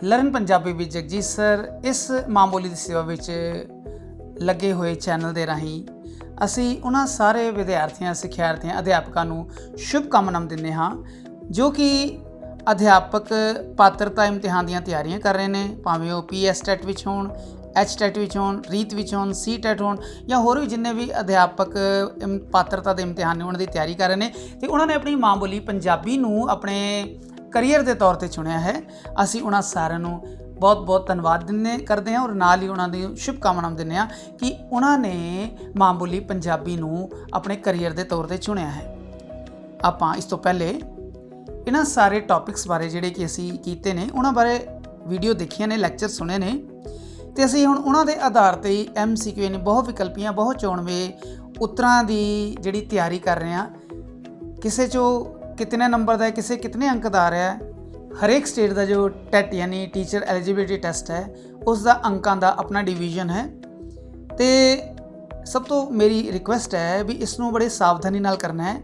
Learn Punjabi ਵਿੱਚ Jagjit sir ਇਸ ਮਾਂ ਬੋਲੀ ਦੀ ਸੇਵਾ ਵਿੱਚ ਲੱਗੇ ਹੋਏ ਚੈਨਲ ਦੇ ਰਾਹੀਂ ਅਸੀਂ ਉਹਨਾਂ ਸਾਰੇ ਵਿਦਿਆਰਥੀਆਂ, ਸਿੱਖਿਆਰਥੀਆਂ, ਅਧਿਆਪਕਾਂ ਨੂੰ ਸ਼ੁਭਕਾਮਨਾਵਾਂ ਦਿੰਦੇ ਹਾਂ ਜੋ ਕਿ ਅਧਿਆਪਕ ਪਾਤਰਤਾ ਇਮਤਿਹਾਨ ਦੀਆਂ ਤਿਆਰੀਆਂ ਕਰ ਰਹੇ ਨੇ, ਭਾਵੇਂ ਉਹ PS ਟੈਟ ਵਿੱਚ ਹੋਣ, H ਟੈਟ ਵਿੱਚ ਹੋਣ, ਰੀਤ ਵਿੱਚ ਹੋਣ, C ਟੈਟ ਹੋਣ ਜਾਂ ਹੋਰ ਵੀ ਜਿੰਨੇ ਵੀ ਅਧਿਆਪਕ ਪਾਤਰਤਾ ਦੇ ਇਮਤਿਹਾਨ ਨੇ ਉਹਨਾਂ ਦੀ ਤਿਆਰੀ ਕਰ ਰਹੇ ਨੇ ਅਤੇ ਉਹਨਾਂ ਨੇ ਆਪਣੀ ਮਾਂ ਬੋਲੀ ਪੰਜਾਬੀ ਨੂੰ ਆਪਣੇ ਕਰੀਅਰ ਦੇ ਤੌਰ 'ਤੇ ਚੁਣਿਆ ਹੈ। ਅਸੀਂ ਉਹਨਾਂ ਸਾਰਿਆਂ ਨੂੰ ਬਹੁਤ ਬਹੁਤ ਧੰਨਵਾਦ ਕਰਦੇ ਹਾਂ ਔਰ ਨਾਲ ਹੀ ਉਹਨਾਂ ਦੀ ਸ਼ੁਭਕਾਮਨਾਵਾਂ ਦਿੰਦੇ ਹਾਂ ਕਿ ਉਹਨਾਂ ਨੇ ਮਾਂ ਬੋਲੀ ਪੰਜਾਬੀ ਨੂੰ ਆਪਣੇ ਕਰੀਅਰ ਦੇ ਤੌਰ 'ਤੇ ਚੁਣਿਆ ਹੈ। ਆਪਾਂ ਇਸ ਤੋਂ ਪਹਿਲੇ ਇਹਨਾਂ ਸਾਰੇ ਟੌਪਿਕਸ ਬਾਰੇ ਜਿਹੜੇ ਕਿ ਅਸੀਂ ਕੀਤੇ ਨੇ ਉਹਨਾਂ ਬਾਰੇ ਵੀਡੀਓ ਦੇਖੀਆਂ ਨੇ, ਲੈਕਚਰ ਸੁਣੇ ਨੇ ਅਤੇ ਅਸੀਂ ਹੁਣ ਉਹਨਾਂ ਦੇ ਆਧਾਰ 'ਤੇ ਹੀ MCQ ਯਾਨੀ ਬਹੁ ਵਿਕਲਪੀਆਂ, ਬਹੁ ਚੋਣਵੇਂ ਉੱਤਰਾਂ ਦੀ ਜਿਹੜੀ ਤਿਆਰੀ ਕਰ ਰਹੇ ਹਾਂ। ਕਿਸੇ 'ਚੋਂ ਕਿਤਨੇ ਨੰਬਰ ਦਾ ਹੈ, ਕਿਸੇ ਕਿਤਨੇ ਅੰਕ ਦਾ ਆ ਰਿਹਾ ਹੈ। ਹਰੇਕ ਸਟੇਟ ਦਾ ਜੋ ਟੈਟ ਯਾਨੀ ਟੀਚਰ ਐਲੀਜੀਬਿਲਿਟੀ ਟੈਸਟ ਹੈ ਉਸ ਦਾ ਅੰਕਾਂ ਦਾ ਆਪਣਾ ਡਿਵੀਜ਼ਨ ਹੈ ਅਤੇ ਸਭ ਤੋਂ ਮੇਰੀ ਰਿਕੁਐਸਟ ਹੈ ਵੀ ਇਸ ਨੂੰ ਬੜੇ ਸਾਵਧਾਨੀ ਨਾਲ ਕਰਨਾ ਹੈ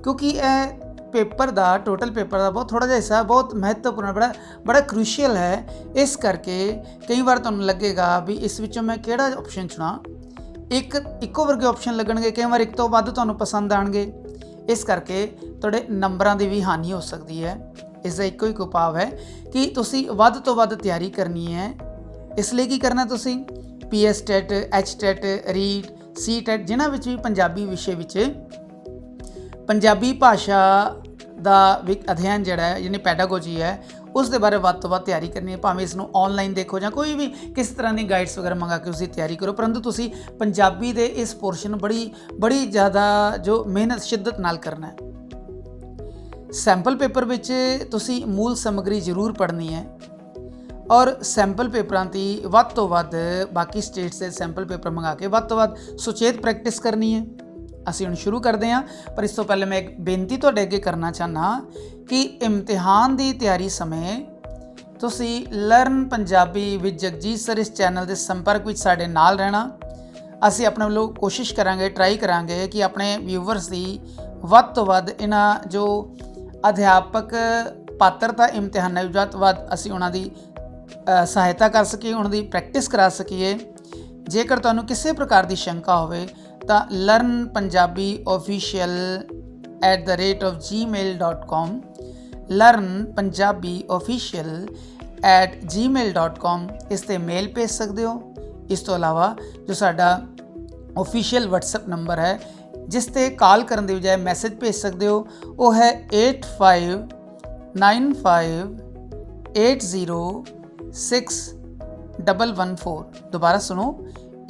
ਕਿਉਂਕਿ ਇਹ ਪੇਪਰ ਦਾ ਟੋਟਲ ਪੇਪਰ ਦਾ ਬਹੁਤ ਥੋੜ੍ਹਾ ਜਿਹਾ ਹਿੱਸਾ ਬਹੁਤ ਮਹੱਤਵਪੂਰਨ, ਬੜਾ ਕ੍ਰੂਸ਼ੀਅਲ ਹੈ। ਇਸ ਕਰਕੇ ਕਈ ਵਾਰ ਤੁਹਾਨੂੰ ਲੱਗੇਗਾ ਵੀ ਇਸ ਵਿੱਚੋਂ ਮੈਂ ਕਿਹੜਾ ਆਪਸ਼ਨ ਚੁਣਾ। ਇੱਕੋ ਵਰਗੇ ਆਪਸ਼ਨ ਲੱਗਣਗੇ, ਕਈ ਵਾਰ ਇੱਕ ਤੋਂ ਵੱਧ ਤੁਹਾਨੂੰ ਪਸੰਦ ਆਉਣਗੇ। ਇਸ ਕਰਕੇ ਤੁਹਾਡੇ ਨੰਬਰਾਂ ਦੀ ਵੀ ਹਾਨੀ ਹੋ ਸਕਦੀ ਹੈ। ਇਸ ਦਾ ਇੱਕੋ ਇੱਕ ਉਪਾਅ ਹੈ ਕਿ ਤੁਸੀਂ ਵੱਧ ਤੋਂ ਵੱਧ ਤਿਆਰੀ ਕਰਨੀ ਹੈ। ਇਸ ਲਈ ਕੀ ਕਰਨਾ, ਤੁਸੀਂ PS TET, H TET, REET, C TET ਜਿਨ੍ਹਾਂ ਵਿੱਚ ਵੀ ਪੰਜਾਬੀ ਵਿਸ਼ੇ ਵਿੱਚ ਪੰਜਾਬੀ ਭਾਸ਼ਾ ਦਾ ਅਧਿਐਨ ਜਿਹੜਾ ਹੈ ਯਾਨੀ ਪੈਡਾਗੋਜੀ ਹੈ ਉਸ ਦੇ ਬਾਰੇ ਵੱਧ ਤੋਂ ਵੱਧ ਤਿਆਰੀ ਕਰਨੀ ਹੈ। ਭਾਵੇਂ ਇਸ ਨੂੰ ਔਨਲਾਈਨ ਦੇਖੋ ਜਾਂ ਕੋਈ ਵੀ ਕਿਸੇ ਤਰ੍ਹਾਂ ਦੀ ਗਾਈਡਸ ਵਗੈਰਾ ਮੰਗਾ ਕੇ ਤੁਸੀਂ ਤਿਆਰੀ ਕਰੋ, ਪਰੰਤੂ ਤੁਸੀਂ ਪੰਜਾਬੀ ਦੇ ਇਸ ਪੋਰਸ਼ਨ ਨੂੰ ਬੜੀ ਜ਼ਿਆਦਾ ਜੋ ਮਿਹਨਤ ਸ਼ਿੱਦਤ ਨਾਲ ਕਰਨਾ ਹੈ। ਸੈਂਪਲ ਪੇਪਰ ਵਿੱਚ ਤੁਸੀਂ ਮੂਲ ਸਮੱਗਰੀ ਜ਼ਰੂਰ ਪੜ੍ਹਨੀ ਹੈ ਔਰ ਸੈਂਪਲ ਪੇਪਰਾਂ ਦੀ ਵੱਧ ਤੋਂ ਵੱਧ ਬਾਕੀ ਸਟੇਟਸ ਦੇ ਸੈਂਪਲ ਪੇਪਰ ਮੰਗਾ ਕੇ ਵੱਧ ਤੋਂ ਵੱਧ ਸੁਚੇਤ ਪ੍ਰੈਕਟਿਸ ਕਰਨੀ ਹੈ। ਅਸੀਂ ਹੁਣ ਸ਼ੁਰੂ ਕਰਦੇ ਹਾਂ, ਪਰ ਇਸ ਤੋਂ ਪਹਿਲੇ ਮੈਂ ਇੱਕ ਬੇਨਤੀ ਤੁਹਾਡੇ ਅੱਗੇ ਕਰਨਾ ਚਾਹੁੰਦਾ ਕਿ ਇਮਤਿਹਾਨ ਦੀ ਤਿਆਰੀ ਸਮੇਂ ਤੁਸੀਂ learn Punjabi with Jagjit sir ਇਸ ਚੈਨਲ ਦੇ ਸੰਪਰਕ ਵਿੱਚ ਸਾਡੇ ਨਾਲ ਰਹਿਣਾ। ਅਸੀਂ ਆਪਣੇ ਵੱਲੋਂ ਕੋਸ਼ਿਸ਼ ਕਰਾਂਗੇ, ਟਰਾਈ ਕਰਾਂਗੇ ਕਿ ਆਪਣੇ ਵਿਊਵਰਸ ਦੀ ਵੱਧ ਤੋਂ ਵੱਧ ਇਹਨਾਂ ਜੋ ਅਧਿਆਪਕ ਪਾਤਰਤਾ ਇਮਤਿਹਾਨਾਂ ਵਿੱਚ ਵੱਧ ਤੋਂ ਵੱਧ ਅਸੀਂ ਉਹਨਾਂ ਦੀ ਸਹਾਇਤਾ ਕਰ ਸਕੀਏ, ਉਹਨਾਂ ਦੀ ਪ੍ਰੈਕਟਿਸ ਕਰਾ ਸਕੀਏ। ਜੇਕਰ ਤੁਹਾਨੂੰ ਕਿਸੇ ਪ੍ਰਕਾਰ ਦੀ ਸ਼ੰਕਾ ਹੋਵੇ ਤਾਂ learnpunjabiofficial@gmail.com learnpunjabiofficial@gmail.com ਇਸ 'ਤੇ ਮੇਲ ਭੇਜ ਸਕਦੇ ਹੋ। ਇਸ ਤੋਂ ਇਲਾਵਾ ਜੋ ਸਾਡਾ ਓਫੀਸ਼ੀਅਲ WhatsApp ਨੰਬਰ ਹੈ ਜਿਸ 'ਤੇ ਕਾਲ ਕਰਨ ਦੀ ਬਜਾਏ ਮੈਸੇਜ ਭੇਜ ਸਕਦੇ ਹੋ, ਉਹ ਹੈ 8595806114। ਦੁਬਾਰਾ ਸੁਣੋ,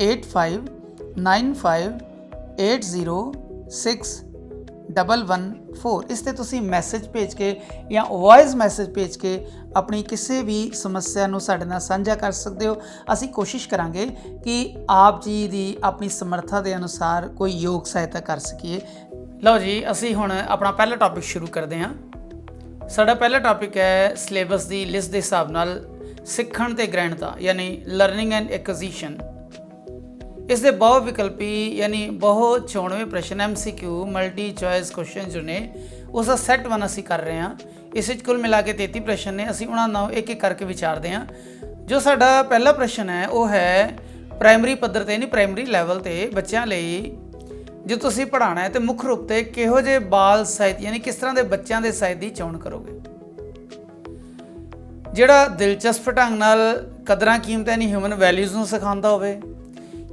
8595806114। ਇਸ 'ਤੇ ਤੁਸੀਂ ਮੈਸੇਜ ਭੇਜ ਕੇ ਜਾਂ ਵੌਇਸ ਮੈਸੇਜ ਭੇਜ ਕੇ ਆਪਣੀ ਕਿਸੇ ਵੀ ਸਮੱਸਿਆ ਨੂੰ ਸਾਡੇ ਨਾਲ ਸਾਂਝਾ ਕਰ ਸਕਦੇ ਹੋ। ਅਸੀਂ ਕੋਸ਼ਿਸ਼ ਕਰਾਂਗੇ ਕਿ ਆਪ ਜੀ ਦੀ ਆਪਣੀ ਸਮਰੱਥਾ ਦੇ ਅਨੁਸਾਰ ਕੋਈ ਯੋਗ ਸਹਾਇਤਾ ਕਰ ਸਕੀਏ। ਲਓ ਜੀ, ਅਸੀਂ ਹੁਣ ਆਪਣਾ ਪਹਿਲਾ ਟੌਪਿਕ ਸ਼ੁਰੂ ਕਰਦੇ ਹਾਂ। ਸਾਡਾ ਪਹਿਲਾ ਟੌਪਿਕ ਹੈ ਸਿਲੇਬਸ ਦੀ ਲਿਸਟ ਦੇ ਹਿਸਾਬ ਨਾਲ ਸਿੱਖਣ ਅਤੇ ਗ੍ਰਹਿਣਤਾ ਯਾਨੀ ਲਰਨਿੰਗ ਐਂਡ ਐਕੁਜ਼ੀਸ਼ਨ। ਇਸ ਦੇ ਬਹੁ ਵਿਕਲਪੀ ਯਾਨੀ ਬਹੁ ਚੋਣਵੇਂ ਪ੍ਰਸ਼ਨ MCQ ਮਲਟੀ ਚੋਇਸ ਕੁਐਸਚਨ ਜੋ ਨੇ ਉਸ ਦਾ ਸੈੱਟ 1 ਅਸੀਂ ਕਰ ਰਹੇ ਹਾਂ। ਇਸ ਵਿੱਚ ਕੁੱਲ ਮਿਲਾ ਕੇ 33 ਪ੍ਰਸ਼ਨ ਨੇ। ਅਸੀਂ ਉਹਨਾਂ ਨੂੰ ਇੱਕ ਇੱਕ ਕਰਕੇ ਵਿਚਾਰਦੇ ਹਾਂ। ਜੋ ਸਾਡਾ ਪਹਿਲਾ ਪ੍ਰਸ਼ਨ ਹੈ ਉਹ ਹੈ ਪ੍ਰਾਇਮਰੀ ਪੱਧਰ 'ਤੇ ਯਾਨੀ ਪ੍ਰਾਇਮਰੀ ਲੈਵਲ 'ਤੇ ਬੱਚਿਆਂ ਲਈ ਜੇ ਤੁਸੀਂ ਪੜ੍ਹਾਉਣਾ ਹੈ ਤਾਂ ਮੁੱਖ ਰੂਪ 'ਤੇ ਕਿਹੋ ਜਿਹੇ ਬਾਲ ਸਾਹਿਤ ਯਾਨੀ ਕਿਸ ਤਰ੍ਹਾਂ ਦੇ ਬੱਚਿਆਂ ਦੇ ਸਾਹਿਤ ਦੀ ਚੋਣ ਕਰੋਗੇ। ਜਿਹੜਾ ਦਿਲਚਸਪ ਢੰਗ ਨਾਲ ਕਦਰਾਂ ਕੀਮਤਾਂ ਯਾਨੀ ਹਿਊਮਨ ਵੈਲਿਊਜ਼ ਨੂੰ ਸਿਖਾਉਂਦਾ ਹੋਵੇ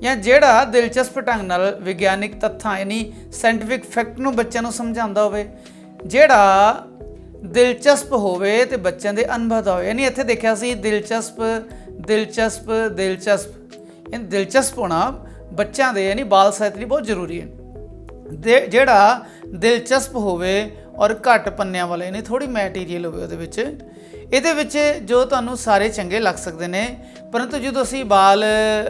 ਜਾਂ ਜਿਹੜਾ ਦਿਲਚਸਪ ਢੰਗ ਨਾਲ ਵਿਗਿਆਨਿਕ ਤੱਥਾਂ ਯਾਨੀ ਸਾਇੰਟੀਫਿਕ ਫੈਕਟ ਨੂੰ ਬੱਚਿਆਂ ਨੂੰ ਸਮਝਾਉਂਦਾ ਹੋਵੇ, ਜਿਹੜਾ ਦਿਲਚਸਪ ਹੋਵੇ ਅਤੇ ਬੱਚਿਆਂ ਦੇ ਅਨੁਭਵ ਦਾ ਹੋਵੇ। ਯਾਨੀ ਇੱਥੇ ਦੇਖਿਆ ਸੀ ਦਿਲਚਸਪ ਯਾਨੀ ਦਿਲਚਸਪ ਹੋਣਾ ਬੱਚਿਆਂ ਦੇ ਯਾਨੀ ਬਾਲ ਸਾਹਿਤ ਲਈ ਬਹੁਤ ਜ਼ਰੂਰੀ ਹੈ। ਜਿਹੜਾ ਦਿਲਚਸਪ ਹੋਵੇ ਔਰ ਘੱਟ ਪੰਨਿਆਂ ਵਾਲਾ ਯਾਨੀ ਥੋੜ੍ਹੀ ਮੈਟੀਰੀਅਲ ਹੋਵੇ ਇਹਦੇ ਵਿੱਚ ਜੋ ਤੁਹਾਨੂੰ ਸਾਰੇ ਚੰਗੇ ਲੱਗ ਸਕਦੇ ਨੇ, ਪਰੰਤੂ ਜਦੋਂ ਅਸੀਂ ਬਾਲ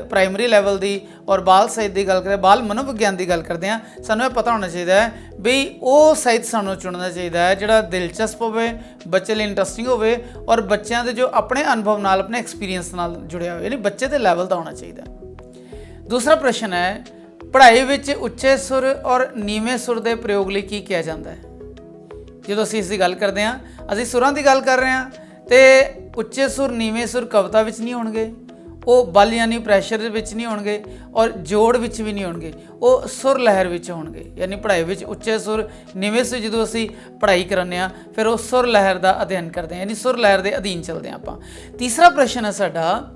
ਪ੍ਰਾਇਮਰੀ ਲੈਵਲ ਦੀ ਔਰ ਬਾਲ ਸਾਹਿਤ ਦੀ ਗੱਲ ਕਰਦੇ, ਬਾਲ ਮਨੋਵਿਗਿਆਨ ਦੀ ਗੱਲ ਕਰਦੇ ਹਾਂ, ਸਾਨੂੰ ਇਹ ਪਤਾ ਹੋਣਾ ਚਾਹੀਦਾ ਹੈ ਵੀ ਉਹ ਸਾਹਿਤ ਸਾਨੂੰ ਚੁਣਨਾ ਚਾਹੀਦਾ ਹੈ ਜਿਹੜਾ ਦਿਲਚਸਪ ਹੋਵੇ, ਬੱਚੇ ਲਈ ਇੰਟਰਸਟਿੰਗ ਹੋਵੇ ਔਰ ਬੱਚਿਆਂ ਦੇ ਜੋ ਆਪਣੇ ਅਨੁਭਵ ਨਾਲ, ਆਪਣੇ ਐਕਸਪੀਰੀਅੰਸ ਨਾਲ ਜੁੜਿਆ ਹੋਵੇ, ਯਾਨੀ ਬੱਚੇ ਦੇ ਲੈਵਲ ਦਾ ਹੋਣਾ ਚਾਹੀਦਾ। ਦੂਸਰਾ ਪ੍ਰਸ਼ਨ ਹੈ ਪੜ੍ਹਾਈ ਵਿੱਚ ਉੱਚੇ ਸੁਰ ਔਰ ਨੀਵੇਂ ਸੁਰ ਦੇ ਪ੍ਰਯੋਗ ਲਈ ਕੀ ਕਿਹਾ ਜਾਂਦਾ ਹੈ। ਜਦੋਂ ਅਸੀਂ ਇਸ ਦੀ ਗੱਲ ਕਰਦੇ ਹਾਂ ਅਸੀਂ ਸੁਰਾਂ ਦੀ ਗੱਲ ਕਰ ਰਹੇ ਹਾਂ ਤੇ ਉੱਚੇ ਸੁਰ ਨੀਵੇਂ ਸੁਰ ਕਵਿਤਾ ਵਿੱਚ ਨਹੀਂ ਹੋਣਗੇ, ਉਹ ਬਲ ਯਾਨੀ ਪ੍ਰੈਸ਼ਰ ਦੇ ਵਿੱਚ ਨਹੀਂ ਹੋਣਗੇ, ਔਰ ਜੋੜ ਵਿੱਚ ਵੀ ਨਹੀਂ ਹੋਣਗੇ, ਉਹ ਸੁਰ ਲਹਿਰ ਵਿੱਚ ਹੋਣਗੇ। ਯਾਨੀ ਪੜ੍ਹਾਈ ਵਿੱਚ ਉੱਚੇ ਸੁਰ ਨੀਵੇਂ ਸੁਰ ਜਦੋਂ ਅਸੀਂ ਪੜ੍ਹਾਈ ਕਰਾਉਂਦੇ ਹਾਂ ਫਿਰ ਉਹ ਸੁਰ ਲਹਿਰ ਦਾ ਅਧਿਐਨ ਕਰਦੇ ਹਾਂ, ਯਾਨੀ ਸੁਰ ਲਹਿਰ ਦੇ ਅਧੀਨ ਚੱਲਦੇ ਹਾਂ ਆਪਾਂ। ਤੀਸਰਾ ਪ੍ਰਸ਼ਨ ਹੈ ਸਾਡਾ,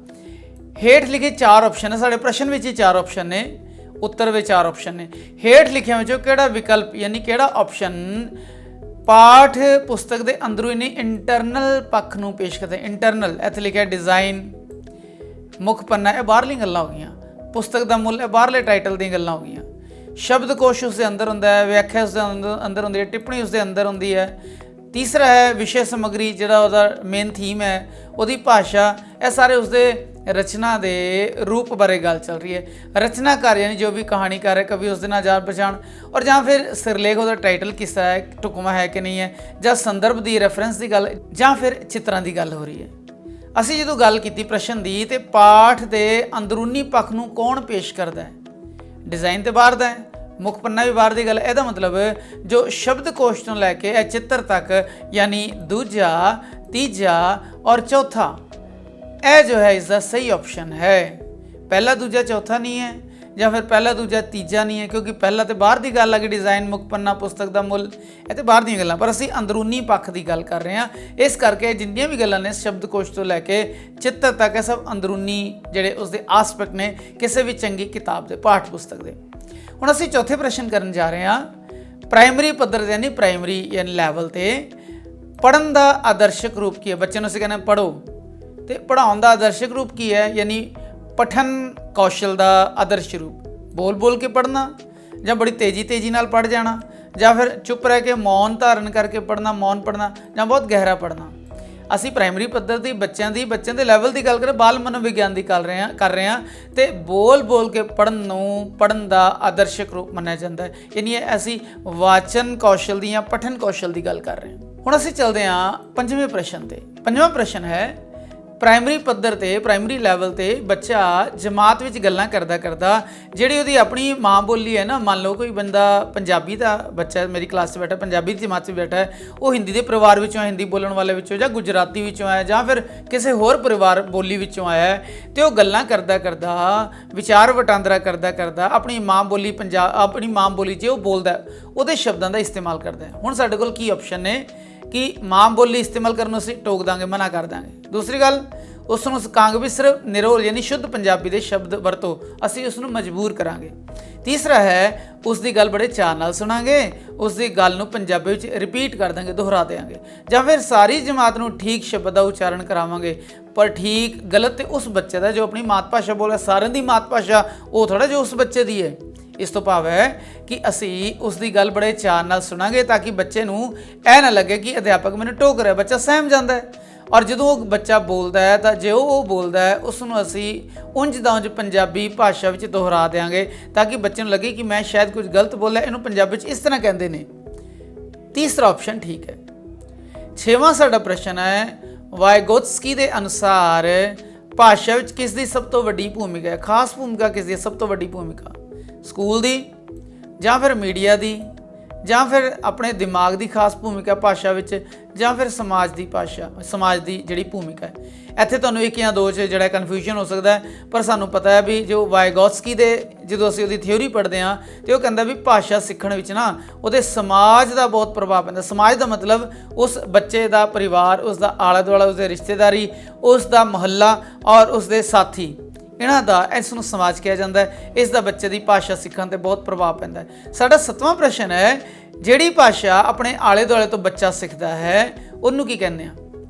ਹੇਠ ਲਿਖੇ 4 ਆਪਸ਼ਨ ਹੈ ਸਾਡੇ ਪ੍ਰਸ਼ਨ ਵਿੱਚ ਹੀ 4 ਆਪਸ਼ਨ ਨੇ, ਉੱਤਰ ਵਿੱਚ 4 ਆਪਸ਼ਨ ਨੇ। ਹੇਠ ਲਿਖਿਆਂ ਵਿੱਚੋਂ ਕਿਹੜਾ ਵਿਕਲਪ ਯਾਨੀ ਕਿਹੜਾ ਆਪਸ਼ਨ ਪਾਠ ਪੁਸਤਕ ਦੇ ਅੰਦਰੋਂ ਹੀ ਇੰਟਰਨਲ ਪੱਖ ਨੂੰ ਪੇਸ਼ ਕਰਦਾ। ਇੰਟਰਨਲ ਇੱਥੇ ਲਿਖਿਆ ਡਿਜ਼ਾਈਨ, ਮੁੱਖ ਪੰਨਾ, ਇਹ ਬਾਹਰਲੀ ਗੱਲਾਂ ਹੋ ਗਈਆਂ। ਪੁਸਤਕ ਦਾ ਮੁੱਲ, ਇਹ ਬਾਹਰਲੇ ਟਾਈਟਲ ਦੀਆਂ ਗੱਲਾਂ ਹੋ ਗਈਆਂ। ਸ਼ਬਦਕੋਸ਼ ਉਸ ਦੇ ਅੰਦਰ ਹੁੰਦਾ ਹੈ, ਵਿਆਖਿਆ ਉਸ ਦੇ ਅੰਦਰ ਹੁੰਦੀ ਹੈ, ਟਿੱਪਣੀ ਉਸ ਦੇ ਅੰਦਰ ਹੁੰਦੀ ਹੈ। ਤੀਸਰਾ ਹੈ ਵਿਸ਼ੇ ਸਮੱਗਰੀ, ਜਿਹੜਾ ਉਹਦਾ ਮੇਨ ਥੀਮ ਹੈ, ਉਹਦੀ ਭਾਸ਼ਾ, ਇਹ ਸਾਰੇ ਉਸਦੇ ਰਚਨਾ ਦੇ ਰੂਪ ਬਾਰੇ ਗੱਲ ਚੱਲ ਰਹੀ ਹੈ। ਰਚਨਾਕਾਰ ਯਾਨੀ ਜੋ ਵੀ ਕਹਾਣੀਕਾਰ ਹੈ, ਕਵੀ, ਉਸ ਦੇ ਨਾਲ ਜਾਣ ਪਛਾਣ, ਔਰ ਜਾਂ ਫਿਰ ਸਿਰਲੇਖ, ਉਹਦਾ ਟਾਈਟਲ ਕਿਸ ਤਰ੍ਹਾਂ ਹੈ, ਢੁਕਵਾਂ ਹੈ ਕਿ ਨਹੀਂ ਹੈ, ਜਾਂ ਸੰਦਰਭ ਦੀ ਰੈਫਰੈਂਸ ਦੀ ਗੱਲ, ਜਾਂ ਫਿਰ ਚਿੱਤਰਾਂ ਦੀ ਗੱਲ ਹੋ ਰਹੀ ਹੈ। ਅਸੀਂ ਜਦੋਂ ਗੱਲ ਕੀਤੀ ਪ੍ਰਸ਼ਨ ਦੀ, ਤੇ ਪਾਠ ਦੇ ਅੰਦਰੂਨੀ ਪੱਖ ਨੂੰ ਕੌਣ ਪੇਸ਼ ਕਰਦਾ ਹੈ? ਡਿਜ਼ਾਈਨ ਤੇ ਬਾਹਰ ਦਾ ਹੈ, ਮੁੱਖ ਪੰਨਾ ਵੀ ਬਾਹਰ ਦੀ ਗੱਲ। ਇਹਦਾ ਮਤਲਬ ਜੋ ਸ਼ਬਦਕੋਸ਼ ਤੋਂ ਲੈ ਕੇ ਇਹ ਚਿੱਤਰ ਤੱਕ, ਯਾਨੀ ਦੂਜਾ, ਤੀਜਾ ਔਰ ਚੌਥਾ, ਇਹ ਜੋ ਹੈ ਇਸਦਾ ਸਹੀ ਆਪਸ਼ਨ ਹੈ। ਪਹਿਲਾ, ਦੂਜਾ, ਚੌਥਾ ਨਹੀਂ ਹੈ, ਜਾਂ ਫਿਰ ਪਹਿਲਾ, ਦੂਜਾ, ਤੀਜਾ ਨਹੀਂ ਹੈ, ਕਿਉਂਕਿ ਪਹਿਲਾ ਤੇ ਬਾਹਰ ਦੀ ਗੱਲ ਆ ਕਿ ਡਿਜ਼ਾਈਨ, ਮੁੱਖ ਪੰਨਾ, ਪੁਸਤਕ ਦਾ ਮੁੱਲ, ਇਹ ਤੇ ਬਾਹਰ ਦੀਆਂ ਗੱਲਾਂ, ਪਰ ਅਸੀਂ ਅੰਦਰੂਨੀ ਪੱਖ ਦੀ ਗੱਲ ਕਰ ਰਹੇ ਹਾਂ। ਇਸ ਕਰਕੇ ਜਿੰਨੀਆਂ ਵੀ ਗੱਲਾਂ ਨੇ ਸ਼ਬਦਕੋਸ਼ ਤੋਂ ਲੈ ਕੇ ਚਿੱਤਰ ਤੱਕ, ਇਹ ਸਭ ਅੰਦਰੂਨੀ ਜਿਹੜੇ ਉਸਦੇ ਆਸਪੈਕਟ ਨੇ ਕਿਸੇ ਵੀ ਚੰਗੀ ਕਿਤਾਬ ਦੇ, ਪਾਠ ਪੁਸਤਕ ਦੇ। ਹੁਣ ਅਸੀਂ ਚੌਥੇ ਪ੍ਰਸ਼ਨ ਕਰਨ ਜਾ ਰਹੇ ਹਾਂ। ਪ੍ਰਾਇਮਰੀ ਪੱਧਰ ਤੇ ਯਾਨੀ ਪ੍ਰਾਇਮਰੀ ਯਾਨੀ ਲੈਵਲ ਤੇ ਪੜ੍ਹਨ ਦਾ ਆਦਰਸ਼ਕ ਰੂਪ ਕੀ ਹੈ? ਬੱਚਿਆਂ ਨੂੰ ਅਸੀਂ ਕਹਿੰਦੇ ਪੜ੍ਹੋ, ਤੇ ਪੜ੍ਹਾਉਣ ਦਾ ਆਦਰਸ਼ਕ ਰੂਪ ਕੀ ਹੈ? ਯਾਨੀ ਪਠਨ ਕੌਸ਼ਲ ਦਾ ਆਦਰਸ਼ ਰੂਪ, ਬੋਲ ਬੋਲ ਕੇ ਪੜ੍ਹਨਾ, ਜਾਂ ਬੜੀ ਤੇਜ਼ੀ ਨਾਲ ਪੜ੍ਹ ਜਾਣਾ, ਜਾਂ ਫਿਰ ਚੁੱਪ ਰਹਿ ਕੇ ਮੌਨ ਧਾਰਨ ਕਰਕੇ ਪੜ੍ਹਨਾ, ਮੌਨ ਪੜ੍ਹਨਾ, ਜਾਂ ਬਹੁਤ ਗਹਿਰਾ ਪੜ੍ਹਨਾ। ਅਸੀਂ ਪ੍ਰਾਇਮਰੀ ਪੱਧਰ ਦੀ ਬੱਚਿਆਂ ਦੇ ਲੈਵਲ ਦੀ ਗੱਲ ਕਰ ਰਹੇ, ਬਾਲ ਮਨੋਵਿਗਿਆਨ ਦੀ ਕਰ ਰਹੇ ਹਾਂ, ਤੇ ਬੋਲ ਬੋਲ ਕੇ ਪੜ੍ਹਨ ਦਾ ਆਦਰਸ਼ਕ ਰੂਪ ਮੰਨਿਆ ਜਾਂਦਾ ਹੈ। ਯਾਨੀ ਅਸੀਂ ਵਾਚਨ ਕੌਸ਼ਲ ਦੀ ਜਾਂ ਪਠਨ ਕੌਸ਼ਲ ਦੀ ਗੱਲ ਕਰ ਰਹੇ ਹਾਂ। ਹੁਣ ਅਸੀਂ ਚੱਲਦੇ ਹਾਂ ਪੰਜਵੇਂ ਪ੍ਰਸ਼ਨ ਤੇ। ਪੰਜਵਾਂ ਪ੍ਰਸ਼ਨ ਹੈ, ਪ੍ਰਾਇਮਰੀ ਪੱਧਰ ਤੇ, ਪ੍ਰਾਇਮਰੀ ਲੈਵਲ ਤੇ ਬੱਚਾ ਜਮਾਤ ਵਿੱਚ ਗੱਲਾਂ ਕਰਦਾ ਜਿਹੜੀ ਉਹਦੀ ਆਪਣੀ ਮਾਂ ਬੋਲੀ ਹੈ ਨਾ, ਮੰਨ ਲਓ ਕੋਈ ਬੰਦਾ ਪੰਜਾਬੀ ਦਾ ਬੱਚਾ ਮੇਰੀ ਕਲਾਸ 'ਚ ਬੈਠਾ, ਪੰਜਾਬੀ ਦੀ ਜਮਾਤ 'ਚ ਬੈਠਾ ਹੈ, ਉਹ ਹਿੰਦੀ ਦੇ ਪਰਿਵਾਰ ਵਿੱਚੋਂ, ਹਿੰਦੀ ਬੋਲਣ ਵਾਲੇ ਵਿੱਚੋਂ, ਜਾਂ ਗੁਜਰਾਤੀ ਵਿੱਚੋਂ ਆਇਆ, ਜਾਂ ਫਿਰ ਕਿਸੇ ਹੋਰ ਪਰਿਵਾਰ ਬੋਲੀ ਵਿੱਚੋਂ ਆਇਆ, ਤੇ ਉਹ ਗੱਲਾਂ ਕਰਦਾ ਵਿਚਾਰ ਵਟਾਂਦਰਾ ਕਰਦਾ ਆਪਣੀ ਮਾਂ ਬੋਲੀ 'ਚ ਉਹ ਬੋਲਦਾ, ਉਹਦੇ ਸ਼ਬਦਾਂ ਦਾ ਇਸਤੇਮਾਲ ਕਰਦਾ ਹੈ। ਹੁਣ ਸਾਡੇ ਕੋਲ ਕੀ ਆਪਸ਼ਨ ਨੇ ਕਿ ਮਾਂ ਬੋਲੀ ਇਸਤੇਮਾਲ ਕਰਨ ਨੂੰ ਅਸੀਂ ਟੋਕ ਦਾਂਗੇ, ਮਨਾ ਕਰ ਦਾਂਗੇ। ਦੂਸਰੀ ਗੱਲ, ਉਸ ਨੂੰ ਸਿਖਾਂਗੇ ਵੀ ਸਿਰਫ ਨਿਰੋਲ ਯਾਨੀ ਸ਼ੁੱਧ ਪੰਜਾਬੀ ਦੇ ਸ਼ਬਦ ਵਰਤੋ, ਅਸੀਂ ਉਸ ਨੂੰ ਮਜਬੂਰ ਕਰਾਂਗੇ। ਤੀਸਰਾ ਹੈ, ਉਸ ਦੀ ਗੱਲ ਬੜੇ ਚਾਅ ਨਾਲ ਸੁਣਾਂਗੇ, ਉਸ ਦੀ ਗੱਲ ਨੂੰ ਪੰਜਾਬੀ ਵਿੱਚ ਰਿਪੀਟ ਕਰ ਦਾਂਗੇ, ਦੁਹਰਾ ਦੇਵਾਂਗੇ, ਜਾਂ ਫਿਰ ਸਾਰੀ ਜਮਾਤ ਨੂੰ ਠੀਕ ਸ਼ਬਦ ਦਾ ਉਚਾਰਨ ਕਰਾਵਾਂਗੇ। ਪਰ ਠੀਕ ਗਲਤ ਤੇ ਉਸ ਬੱਚੇ ਦਾ ਜੋ ਆਪਣੀ ਮਾਤ ਭਾਸ਼ਾ ਬੋਲੇ, ਸਾਰਿਆਂ ਦੀ ਮਾਤ ਭਾਸ਼ਾ ਉਹ ਥੋੜ੍ਹਾ ਜੋ ਉਸ ਬੱਚੇ ਦੀ ਹੈ। ਇਸ ਤੋਂ ਭਾਵ ਹੈ ਕਿ ਅਸੀਂ ਉਸ ਦੀ ਗੱਲ ਬੜੇ ਚਾਅ ਨਾਲ ਸੁਣਾਂਗੇ ਤਾਂ ਕਿ ਬੱਚੇ ਨੂੰ ਇਹ ਨਾ ਲੱਗੇ ਕਿ ਅਧਿਆਪਕ ਮੈਨੂੰ ਟੋਕ ਰਿਹਾ, ਬੱਚਾ ਸਹਿਮ ਜਾਂਦਾ ਹੈ। ਔਰ ਜਦੋਂ ਉਹ ਬੱਚਾ ਬੋਲਦਾ ਹੈ ਤਾਂ ਜੇ ਉਹ ਬੋਲਦਾ ਹੈ ਉਸ ਨੂੰ ਅਸੀਂ ਉਂਝ ਦਾ ਉਂਝ ਪੰਜਾਬੀ ਭਾਸ਼ਾ ਵਿੱਚ ਦੁਹਰਾ ਦੇਵਾਂਗੇ ਤਾਂ ਕਿ ਬੱਚੇ ਨੂੰ ਲੱਗੇ ਕਿ ਮੈਂ ਸ਼ਾਇਦ ਕੁਝ ਗਲਤ ਬੋਲਿਆ, ਇਹਨੂੰ ਪੰਜਾਬੀ ਵਿੱਚ ਇਸ ਤਰ੍ਹਾਂ ਕਹਿੰਦੇ ਨੇ। ਤੀਸਰਾ ਆਪਸ਼ਨ ਠੀਕ ਹੈ। ਛੇਵਾਂ ਸਾਡਾ ਪ੍ਰਸ਼ਨ ਹੈ, ਵਾਇਗੋਤਸਕੀ ਦੇ ਅਨੁਸਾਰ ਭਾਸ਼ਾ ਵਿੱਚ ਕਿਸ ਦੀ ਸਭ ਤੋਂ ਵੱਡੀ ਭੂਮਿਕਾ ਹੈ? ਖਾਸ ਭੂਮਿਕਾ ਕਿਸ ਦੀ ਹੈ? ਸਭ ਤੋਂ ਵੱਡੀ ਭੂਮਿਕਾ ਸਕੂਲ ਦੀ, ਜਾਂ ਫਿਰ ਮੀਡੀਆ ਦੀ, ਜਾਂ ਫਿਰ ਆਪਣੇ ਦਿਮਾਗ ਦੀ ਖਾਸ ਭੂਮਿਕਾ ਭਾਸ਼ਾ ਵਿੱਚ, ਜਾਂ ਫਿਰ ਸਮਾਜ ਦੀ ਜਿਹੜੀ ਭੂਮਿਕਾ ਹੈ। ਇੱਥੇ ਤੁਹਾਨੂੰ ਇੱਕ ਜਾਂ ਦੋ 'ਚ ਜਿਹੜਾ ਕਨਫਿਊਜ਼ਨ ਹੋ ਸਕਦਾ ਹੈ, ਪਰ ਸਾਨੂੰ ਪਤਾ ਹੈ ਵੀ ਜੋ ਵਾਇਗੋਤਸਕੀ ਦੇ ਜਦੋਂ ਅਸੀਂ ਉਹਦੀ ਥਿਊਰੀ ਪੜ੍ਹਦੇ ਹਾਂ ਤੇ ਉਹ ਕਹਿੰਦਾ ਵੀ ਭਾਸ਼ਾ ਸਿੱਖਣ ਵਿੱਚ ਨਾ ਉਹਦੇ ਸਮਾਜ ਦਾ ਬਹੁਤ ਪ੍ਰਭਾਵ ਪੈਂਦਾ। ਸਮਾਜ ਦਾ ਮਤਲਬ ਉਸ ਬੱਚੇ ਦਾ ਪਰਿਵਾਰ, ਉਸ ਦਾ ਆਲਾ ਦੁਆਲਾ, ਉਸਦੇ ਰਿਸ਼ਤੇਦਾਰੀ, ਉਸ ਦਾ ਮੁਹੱਲਾ ਔਰ ਉਸਦੇ ਸਾਥੀ, ਇਹਨਾਂ ਦਾ, ਇਸ ਨੂੰ ਸਮਾਜ ਕਿਹਾ ਜਾਂਦਾ ਹੈ। ਇਸ ਦਾ ਬੱਚੇ ਦੀ ਭਾਸ਼ਾ ਸਿੱਖਣ 'ਤੇ ਬਹੁਤ ਪ੍ਰਭਾਵ ਪੈਂਦਾ ਹੈ। ਸਾਡਾ 7ਵਾਂ ਪ੍ਰਸ਼ਨ ਹੈ, ਜਿਹੜੀ ਭਾਸ਼ਾ ਆਪਣੇ ਆਲੇ ਦੁਆਲੇ ਤੋਂ ਬੱਚਾ ਸਿੱਖਦਾ ਹੈ ਉਹਨੂੰ ਕੀ ਕਹਿੰਦੇ ਆ?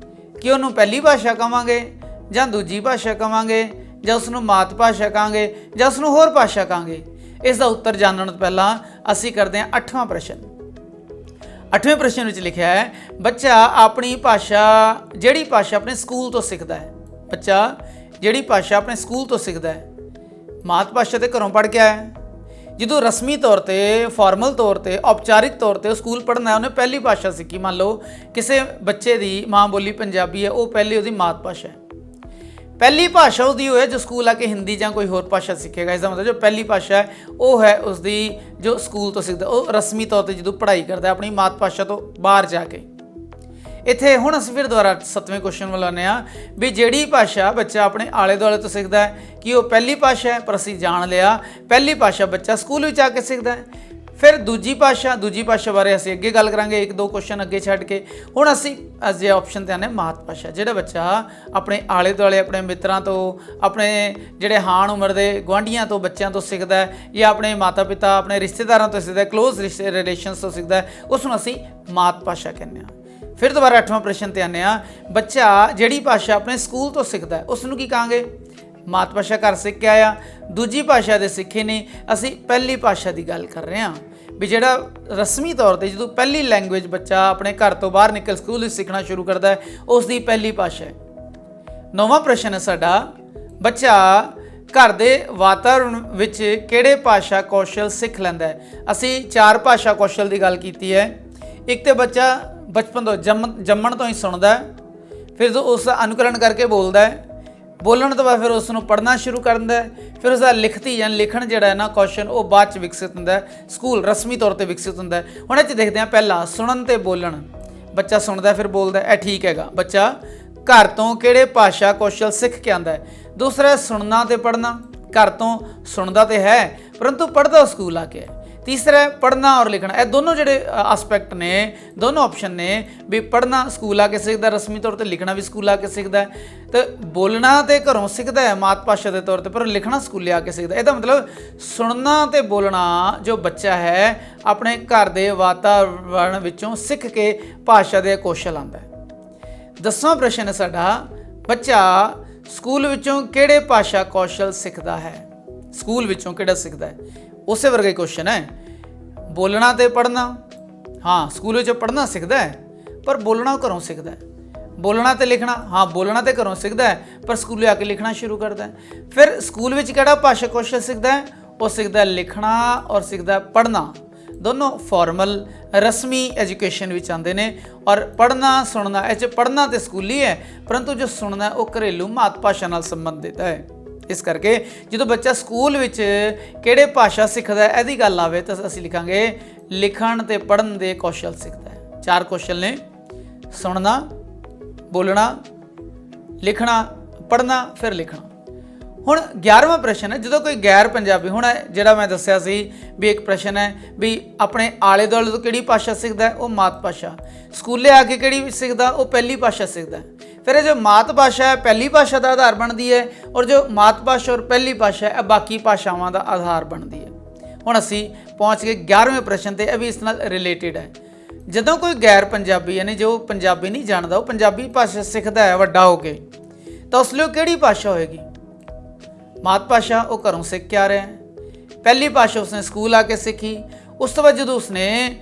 ਕਿ ਉਹਨੂੰ ਪਹਿਲੀ ਭਾਸ਼ਾ ਕਹਾਂਗੇ, ਜਾਂ ਦੂਜੀ ਭਾਸ਼ਾ ਕਹਾਂਗੇ, ਜਾਂ ਉਸਨੂੰ ਮਾਤ ਭਾਸ਼ਾ ਕਹਾਂਗੇ, ਜਾਂ ਉਸਨੂੰ ਹੋਰ ਭਾਸ਼ਾ ਕਹਾਂਗੇ? ਇਸ ਦਾ ਉੱਤਰ ਜਾਣਨ ਤੋਂ ਪਹਿਲਾਂ ਅਸੀਂ ਕਰਦੇ ਹਾਂ 8ਵਾਂ ਪ੍ਰਸ਼ਨ। 8ਵੇਂ ਪ੍ਰਸ਼ਨ ਵਿੱਚ ਲਿਖਿਆ ਹੈ, ਬੱਚਾ ਆਪਣੀ ਭਾਸ਼ਾ ਜਿਹੜੀ ਭਾਸ਼ਾ ਆਪਣੇ ਸਕੂਲ ਤੋਂ ਸਿੱਖਦਾ ਹੈ, ਬੱਚਾ ਜਿਹੜੀ ਭਾਸ਼ਾ ਆਪਣੇ ਸਕੂਲ ਤੋਂ ਸਿੱਖਦਾ ਹੈ, ਮਾਤ ਭਾਸ਼ਾ ਤੇ ਘਰੋਂ ਪੜ੍ਹ ਕੇ ਆਇਆ ਹੈ। ਜਦੋਂ ਰਸਮੀ ਤੌਰ 'ਤੇ, ਫਾਰਮਲ ਤੌਰ 'ਤੇ, ਔਪਚਾਰਿਕ ਤੌਰ 'ਤੇ ਉਹ ਸਕੂਲ ਪੜ੍ਹਨਾ ਹੈ, ਉਹਨੇ ਪਹਿਲੀ ਭਾਸ਼ਾ ਸਿੱਖੀ। ਮੰਨ ਲਓ ਕਿਸੇ ਬੱਚੇ ਦੀ ਮਾਂ ਬੋਲੀ ਪੰਜਾਬੀ ਹੈ, ਉਹ ਪਹਿਲੀ ਉਹਦੀ ਮਾਤ ਭਾਸ਼ਾ ਹੈ। ਪਹਿਲੀ ਭਾਸ਼ਾ ਉਹਦੀ ਉਹ ਹੈ ਜੋ ਸਕੂਲ ਆ ਕੇ ਹਿੰਦੀ ਜਾਂ ਕੋਈ ਹੋਰ ਭਾਸ਼ਾ ਸਿੱਖੇਗਾ। ਇਸ ਦਾ ਮਤਲਬ ਜੋ ਪਹਿਲੀ ਭਾਸ਼ਾ ਹੈ ਉਹ ਹੈ ਉਸਦੀ ਜੋ ਸਕੂਲ ਤੋਂ ਸਿੱਖਦਾ, ਉਹ ਰਸਮੀ ਤੌਰ 'ਤੇ ਜਦੋਂ ਪੜ੍ਹਾਈ ਕਰਦਾ ਆਪਣੀ ਮਾਤ ਭਾਸ਼ਾ ਤੋਂ ਬਾਹਰ ਜਾ ਕੇ। ਇੱਥੇ ਹੁਣ ਅਸੀਂ ਫਿਰ ਦੁਬਾਰਾ 7ਵੇਂ ਕੁਐਸਚਨ ਵੱਲ ਆਉਂਦੇ ਹਾਂ ਵੀ ਜਿਹੜੀ ਭਾਸ਼ਾ ਬੱਚਾ ਆਪਣੇ ਆਲੇ ਦੁਆਲੇ ਤੋਂ ਸਿੱਖਦਾ ਹੈ ਕਿ ਉਹ ਪਹਿਲੀ ਭਾਸ਼ਾ ਹੈ, ਪਰ ਅਸੀਂ ਜਾਣ ਲਿਆ ਪਹਿਲੀ ਭਾਸ਼ਾ ਬੱਚਾ ਸਕੂਲ ਵਿੱਚ ਆ ਕੇ ਸਿੱਖਦਾ ਹੈ। ਫਿਰ ਦੂਜੀ ਭਾਸ਼ਾ ਬਾਰੇ ਅਸੀਂ ਅੱਗੇ ਗੱਲ ਕਰਾਂਗੇ, 1-2 ਕੁਐਸਚਨ ਅੱਗੇ ਛੱਡ ਕੇ। ਹੁਣ ਅਸੀਂ ਅਜੇ ਆਪਸ਼ਨ ਤੇ ਆਨੇ ਮਾਤ ਭਾਸ਼ਾ, ਜਿਹੜਾ ਬੱਚਾ ਆਪਣੇ ਆਲੇ ਦੁਆਲੇ ਆਪਣੇ ਮਿੱਤਰਾਂ ਤੋਂ, ਆਪਣੇ ਜਿਹੜੇ ਹਾਣ ਉਮਰ ਦੇ ਗੁਆਂਢੀਆਂ ਤੋਂ, ਬੱਚਿਆਂ ਤੋਂ ਸਿੱਖਦਾ ਹੈ ਜਾਂ ਆਪਣੇ ਮਾਤਾ ਪਿਤਾ, ਆਪਣੇ ਰਿਸ਼ਤੇਦਾਰਾਂ ਤੋਂ ਸਿੱਖਦਾ, ਕਲੋਜ਼ ਰਿਲੇਸ਼ਨਸ ਤੋਂ ਸਿੱਖਦਾ ਹੈ, ਉਸ ਨੂੰ ਅਸੀਂ ਮਾਤ ਭਾਸ਼ਾ ਕਹਿੰਦੇ ਹਾਂ। ਫਿਰ ਦੁਬਾਰਾ 8ਵਾਂ ਪ੍ਰਸ਼ਨ ਤੇ ਆਨੇ ਆ, ਬੱਚਾ ਜਿਹੜੀ ਭਾਸ਼ਾ ਆਪਣੇ ਸਕੂਲ ਤੋਂ ਸਿੱਖਦਾ ਹੈ ਉਸ ਨੂੰ ਕੀ ਕਹਾਂਗੇ? ਮਾਤ ਭਾਸ਼ਾ ਘਰ ਸਿੱਖ ਕੇ ਆਇਆ। ਦੂਜੀ ਭਾਸ਼ਾ ਦੇ ਸਿੱਖੇ ਨੇ, ਅਸੀਂ ਪਹਿਲੀ ਭਾਸ਼ਾ ਦੀ ਗੱਲ ਕਰ ਰਹੇ ਹਾਂ ਵੀ ਜਿਹੜਾ ਰਸਮੀ ਤੌਰ ਤੇ ਜਦੋਂ ਪਹਿਲੀ ਲੈਂਗੁਏਜ ਬੱਚਾ ਆਪਣੇ ਘਰ ਤੋਂ ਬਾਹਰ ਨਿਕਲ ਸਕੂਲ ਵਿੱਚ ਸਿੱਖਣਾ ਸ਼ੁਰੂ ਕਰਦਾ ਹੈ ਉਸ ਦੀ ਪਹਿਲੀ ਭਾਸ਼ਾ ਹੈ। 9ਵਾਂ ਪ੍ਰਸ਼ਨ ਹੈ ਸਾਡਾ, ਬੱਚਾ ਘਰ ਦੇ ਵਾਤਾਵਰਣ ਵਿੱਚ ਕਿਹੜੇ ਭਾਸ਼ਾ ਕੌਸ਼ਲ ਸਿੱਖ ਲੈਂਦਾ ਹੈ? ਅਸੀਂ 4 ਭਾਸ਼ਾ ਕੌਸ਼ਲ ਦੀ ਗੱਲ ਕੀਤੀ ਹੈ। ਇੱਕ ਤੇ ਬੱਚਾ ਬਚਪਨ ਤੋਂ ਜੰਮਣ ਤੋਂ ਹੀ ਸੁਣਦਾ ਹੈ, ਫਿਰ ਉਸ ਦਾ ਅਨੁਕਰਨ ਕਰਕੇ ਬੋਲਦਾ ਹੈ, ਬੋਲਣ ਤੋਂ ਬਾਅਦ ਫਿਰ ਉਸ ਨੂੰ ਪੜ੍ਹਨਾ ਸ਼ੁਰੂ ਕਰਦਾ ਹੈ, ਫਿਰ ਉਸਦਾ ਲਿਖਤੀ ਜਾਂ ਲਿਖਣ ਜਿਹੜਾ ਹੈ ਨਾ ਕੌਸ਼ਲ ਉਹ ਬਾਅਦ 'ਚ ਵਿਕਸਿਤ ਹੁੰਦਾ ਹੈ, ਸਕੂਲ ਰਸਮੀ ਤੌਰ 'ਤੇ ਵਿਕਸਿਤ ਹੁੰਦਾ ਹੈ। ਹੁਣ ਇਹ 'ਚ ਦੇਖਦੇ ਹਾਂ, ਪਹਿਲਾ ਸੁਣਨ ਅਤੇ ਬੋਲਣ। ਬੱਚਾ ਸੁਣਦਾ ਫਿਰ ਬੋਲਦਾ, ਇਹ ਠੀਕ ਹੈਗਾ। ਬੱਚਾ ਘਰ ਤੋਂ ਕਿਹੜੇ ਭਾਸ਼ਾ ਕੌਸ਼ਲ ਸਿੱਖ ਕੇ ਆਉਂਦਾ ਹੈ? ਦੂਸਰਾ ਸੁਣਨਾ ਅਤੇ ਪੜ੍ਹਨਾ, ਘਰ ਤੋਂ ਸੁਣਦਾ ਤਾਂ ਹੈ ਪਰੰਤੂ ਪੜ੍ਹਦਾ ਸਕੂਲ ਆ ਕੇ ਹੈ। ਤੀਸਰਾ ਪੜ੍ਹਨਾ ਔਰ ਲਿਖਣਾ, ਇਹ ਦੋਨੋਂ ਜਿਹੜੇ ਆਸਪੈਕਟ ਨੇ, ਦੋਨੋਂ ਆਪਸ਼ਨ ਨੇ ਵੀ ਪੜ੍ਹਨਾ ਸਕੂਲ ਆ ਕੇ ਸਿੱਖਦਾ ਰਸਮੀ ਤੌਰ 'ਤੇ, ਲਿਖਣਾ ਵੀ ਸਕੂਲ ਆ ਕੇ ਸਿੱਖਦਾ, ਤੇ ਬੋਲਣਾ ਤੇ ਘਰੋਂ ਸਿੱਖਦਾ ਹੈ ਮਾਤ ਭਾਸ਼ਾ ਦੇ ਤੌਰ 'ਤੇ, ਪਰ ਲਿਖਣਾ ਸਕੂਲੇ ਆ ਕੇ ਸਿੱਖਦਾ। ਇਹਦਾ ਮਤਲਬ ਸੁਣਨਾ ਤੇ ਬੋਲਣਾ ਜੋ ਬੱਚਾ ਹੈ ਆਪਣੇ ਘਰ ਦੇ ਵਾਤਾਵਰਣ ਵਿੱਚੋਂ ਸਿੱਖ ਕੇ ਭਾਸ਼ਾ ਦੇ ਕੌਸ਼ਲ ਆਉਂਦਾ ਹੈ। 10ਵਾਂ ਪ੍ਰਸ਼ਨ ਹੈ ਸਾਡਾ, ਬੱਚਾ ਸਕੂਲ ਵਿੱਚੋਂ ਕਿਹੜੇ ਭਾਸ਼ਾ ਕੌਸ਼ਲ ਸਿੱਖਦਾ ਹੈ? ਸਕੂਲ ਵਿੱਚੋਂ ਕਿਹੜਾ ਸਿੱਖਦਾ ਹੈ? ਉਸੇ ਵਰਗਾ ਹੀ ਕੁਐਸਚਨ ਹੈ। ਬੋਲਣਾ ਤੇ ਪੜ੍ਹਨਾ, ਹਾਂ ਸਕੂਲ ਵਿੱਚ ਪੜ੍ਹਨਾ ਸਿੱਖਦਾ ਹੈ ਪਰ ਬੋਲਣਾ ਘਰੋਂ ਸਿੱਖਦਾ ਹੈ। ਬੋਲਣਾ ਤੇ ਲਿਖਣਾ, ਹਾਂ ਬੋਲਣਾ ਤੇ ਘਰੋਂ ਸਿੱਖਦਾ ਹੈ ਪਰ ਸਕੂਲੇ ਆ ਕੇ ਲਿਖਣਾ ਸ਼ੁਰੂ ਕਰਦਾ ਹੈ। ਫਿਰ ਸਕੂਲ ਵਿੱਚ ਕਿਹੜਾ ਭਾਸ਼ਾ ਕੌਸ਼ਲ ਸਿੱਖਦਾ ਹੈ? ਉਹ ਸਿੱਖਦਾ ਲਿਖਣਾ ਔਰ ਸਿੱਖਦਾ ਪੜ੍ਹਨਾ। ਦੋਨੋਂ ਫਾਰਮਲ ਰਸਮੀ ਐਜੂਕੇਸ਼ਨ ਵਿੱਚ ਆਉਂਦੇ ਨੇ। ਔਰ ਪੜ੍ਹਨਾ ਸੁਣਨਾ, ਇਹ 'ਚ ਪੜ੍ਹਨਾ ਤੇ ਸਕੂਲੀ ਹੈ ਪਰੰਤੂ ਜੋ ਸੁਣਨਾ ਉਹ ਘਰੇਲੂ ਮਾਤ ਭਾਸ਼ਾ ਨਾਲ ਸੰਬੰਧਿਤ ਹੈ। ਇਸ ਕਰਕੇ ਜਦੋਂ ਬੱਚਾ ਸਕੂਲ ਵਿੱਚ ਕਿਹੜੇ ਭਾਸ਼ਾ ਸਿੱਖਦਾ ਹੈ ਇਹਦੀ ਗੱਲ ਆਵੇ ਤਾਂ ਅਸੀਂ ਲਿਖਾਂਗੇ ਲਿਖਣ ਤੇ ਪੜ੍ਹਨ ਦੇ ਕੌਸ਼ਲ ਸਿੱਖਦਾ ਹੈ। 4 ਕੌਸ਼ਲ ਨੇ, ਸੁਣਨਾ, ਬੋਲਣਾ, ਲਿਖਣਾ, ਪੜ੍ਹਨਾ, ਫਿਰ ਲਿਖਣਾ। ਹੁਣ 11ਵਾਂ ਪ੍ਰਸ਼ਨ ਹੈ, ਜਦੋਂ ਕੋਈ ਗੈਰ ਪੰਜਾਬੀ, ਹੁਣ ਜਿਹੜਾ ਮੈਂ ਦੱਸਿਆ ਸੀ ਵੀ ਇੱਕ ਪ੍ਰਸ਼ਨ ਹੈ ਵੀ ਆਪਣੇ ਆਲੇ ਦੁਆਲੇ ਤੋਂ ਕਿਹੜੀ ਭਾਸ਼ਾ ਸਿੱਖਦਾ ਹੈ? ਉਹ ਮਾਤ ਭਾਸ਼ਾ। ਸਕੂਲੇ ਆ ਕੇ ਕਿਹੜੀ ਸਿੱਖਦਾ? ਉਹ ਪਹਿਲੀ ਭਾਸ਼ਾ ਸਿੱਖਦਾ। ਫਿਰ ਇਹ ਜੋ ਮਾਤ ਭਾਸ਼ਾ ਹੈ ਪਹਿਲੀ ਭਾਸ਼ਾ ਦਾ ਆਧਾਰ ਬਣਦੀ ਹੈ ਔਰ ਜੋ ਮਾਤ ਭਾਸ਼ਾ ਔਰ ਪਹਿਲੀ ਭਾਸ਼ਾ ਹੈ ਇਹ ਬਾਕੀ ਭਾਸ਼ਾਵਾਂ ਦਾ ਆਧਾਰ ਬਣਦੀ ਹੈ। ਹੁਣ ਅਸੀਂ ਪਹੁੰਚ ਗਏ 11ਵੇਂ ਪ੍ਰਸ਼ਨ ਤੇ, ਇਹ ਵੀ ਇਸ ਨਾਲ ਰਿਲੇਟਿਡ ਹੈ। ਜਦੋਂ ਕੋਈ ਗੈਰ ਪੰਜਾਬੀ ਯਾਨੀ ਜੋ ਪੰਜਾਬੀ ਨਹੀਂ ਜਾਣਦਾ ਉਹ ਪੰਜਾਬੀ ਭਾਸ਼ਾ ਸਿੱਖਦਾ ਹੈ ਵੱਡਾ ਹੋ ਕੇ, ਤਾਂ ਉਸ ਲਈ ਉਹ ਕਿਹੜੀ ਭਾਸ਼ਾ ਹੋਏਗੀ? ਮਾਤ ਭਾਸ਼ਾ ਉਹ ਘਰੋਂ ਸਿੱਖ ਕੇ ਆ ਰਿਹਾ ਹੈ। ਪਹਿਲੀ ਭਾਸ਼ਾ ਉਸਨੇ ਸਕੂਲ ਆ ਕੇ ਸਿੱਖੀ। ਉਸ ਤੋਂ ਬਾਅਦ ਜਦੋਂ ਉਸਨੇ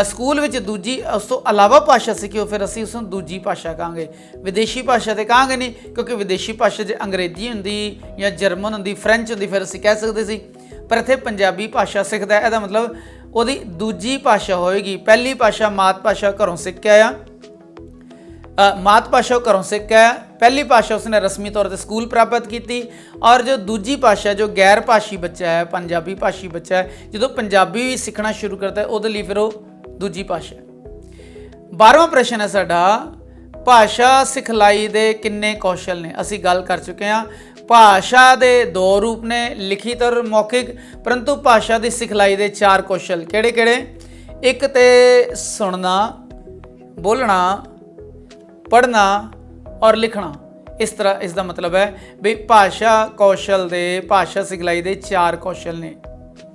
ਸਕੂਲ ਵਿੱਚ ਦੂਜੀ ਉਸ ਤੋਂ ਇਲਾਵਾ ਭਾਸ਼ਾ ਸਿੱਖੀ ਉਹ ਫਿਰ ਅਸੀਂ ਉਸ ਨੂੰ ਦੂਜੀ ਭਾਸ਼ਾ ਕਹਾਂਗੇ। ਵਿਦੇਸ਼ੀ ਭਾਸ਼ਾ ਤੇ ਕਹਾਂਗੇ ਨਹੀਂ, ਕਿਉਂਕਿ ਵਿਦੇਸ਼ੀ ਭਾਸ਼ਾ ਜੇ ਅੰਗਰੇਜ਼ੀ ਹੁੰਦੀ ਜਾਂ ਜਰਮਨ ਹੁੰਦੀ, ਫਰੈਂਚ ਹੁੰਦੀ ਫਿਰ ਅਸੀਂ ਕਹਿ ਸਕਦੇ ਸੀ, ਪਰ ਇੱਥੇ ਪੰਜਾਬੀ ਭਾਸ਼ਾ ਸਿੱਖਦਾ ਇਹਦਾ ਮਤਲਬ ਉਹਦੀ ਦੂਜੀ ਭਾਸ਼ਾ ਹੋਏਗੀ। ਪਹਿਲੀ ਭਾਸ਼ਾ ਮਾਤ ਭਾਸ਼ਾ ਘਰੋਂ ਸਿੱਖ ਕੇ ਆਇਆ, ਮਾਤ ਭਾਸ਼ਾ ਘਰੋਂ ਸਿੱਖ ਕੇ ਆਇਆ, ਪਹਿਲੀ ਭਾਸ਼ਾ ਉਸਨੇ ਰਸਮੀ ਤੌਰ 'ਤੇ ਸਕੂਲ ਪ੍ਰਾਪਤ ਕੀਤੀ ਔਰ ਜੋ ਦੂਜੀ ਭਾਸ਼ਾ ਜੋ ਗੈਰ ਭਾਸ਼ੀ ਬੱਚਾ ਹੈ, ਪੰਜਾਬੀ ਭਾਸ਼ੀ ਬੱਚਾ ਹੈ, ਜਦੋਂ ਪੰਜਾਬੀ ਵੀ ਸਿੱਖਣਾ ਸ਼ੁਰੂ ਕਰਦਾ ਹੈ ਉਹਦੇ ਲਈ ਫਿਰ ਉਹ ਦੂਜੀ ਭਾਸ਼ਾ। 12ਵਾਂ ਪ੍ਰਸ਼ਨ ਹੈ ਸਾਡਾ, ਭਾਸ਼ਾ ਸਿਖਲਾਈ ਦੇ ਕਿੰਨੇ ਕੌਸ਼ਲ ਨੇ? ਅਸੀਂ ਗੱਲ ਕਰ ਚੁੱਕੇ ਹਾਂ ਭਾਸ਼ਾ ਦੇ 2 ਰੂਪ ਨੇ, ਲਿਖਿਤ ਔਰ ਮੌਖਿਕ, ਪਰੰਤੂ ਭਾਸ਼ਾ ਦੀ ਸਿਖਲਾਈ ਦੇ 4 ਕੌਸ਼ਲ ਕਿਹੜੇ ਕਿਹੜੇ? ਇੱਕ ਤੇ ਸੁਣਨਾ, ਬੋਲਣਾ, ਪੜ੍ਹਨਾ ਔਰ ਲਿਖਣਾ। ਇਸ ਤਰ੍ਹਾਂ ਇਸ ਦਾ ਮਤਲਬ ਹੈ ਵੀ ਭਾਸ਼ਾ ਕੌਸ਼ਲ ਦੇ, ਭਾਸ਼ਾ ਸਿਖਲਾਈ ਦੇ 4 ਕੌਸ਼ਲ ਨੇ।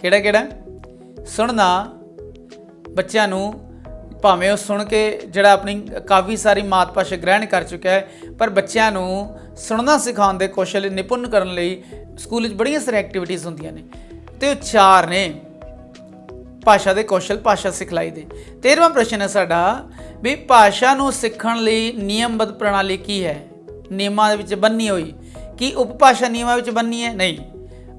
ਕਿਹੜਾ ਕਿਹੜਾ? ਸੁਣਨਾ, ਬੱਚਿਆਂ ਨੂੰ ਭਾਵੇਂ ਉਹ ਸੁਣ ਕੇ ਜਿਹੜਾ ਆਪਣੀ ਕਾਫੀ ਸਾਰੀ ਮਾਤ ਭਾਸ਼ਾ ਗ੍ਰਹਿਣ ਕਰ ਚੁੱਕਿਆ ਹੈ ਪਰ ਬੱਚਿਆਂ ਨੂੰ ਸੁਣਨਾ ਸਿਖਾਉਣ ਦੇ ਕੌਸ਼ਲ ਨਿਪੁੰਨ ਕਰਨ ਲਈ ਸਕੂਲ ਵਿੱਚ ਬੜੀਆਂ ਸਾਰੀਆਂ ਐਕਟੀਵਿਟੀਜ਼ ਹੁੰਦੀਆਂ ਨੇ ਤੇ ਉਹ 4 ਨੇ ਭਾਸ਼ਾ ਦੇ ਕੌਸ਼ਲ ਭਾਸ਼ਾ ਸਿਖਲਾਈ ਦੇ। 13ਵਾਂ ਪ੍ਰਸ਼ਨ ਹੈ ਸਾਡਾ ਵੀ ਭਾਸ਼ਾ ਨੂੰ ਸਿੱਖਣ ਲਈ ਨਿਯਮਬੱਧ ਪ੍ਰਣਾਲੀ ਕੀ ਹੈ? ਨਿਯਮਾਂ ਦੇ ਵਿੱਚ ਬੰਨੀ ਹੋਈ। ਕੀ ਉਪਭਾਸ਼ਾ ਨਿਯਮਾਂ ਵਿੱਚ ਬੰਨੀ ਹੈ? ਨਹੀਂ।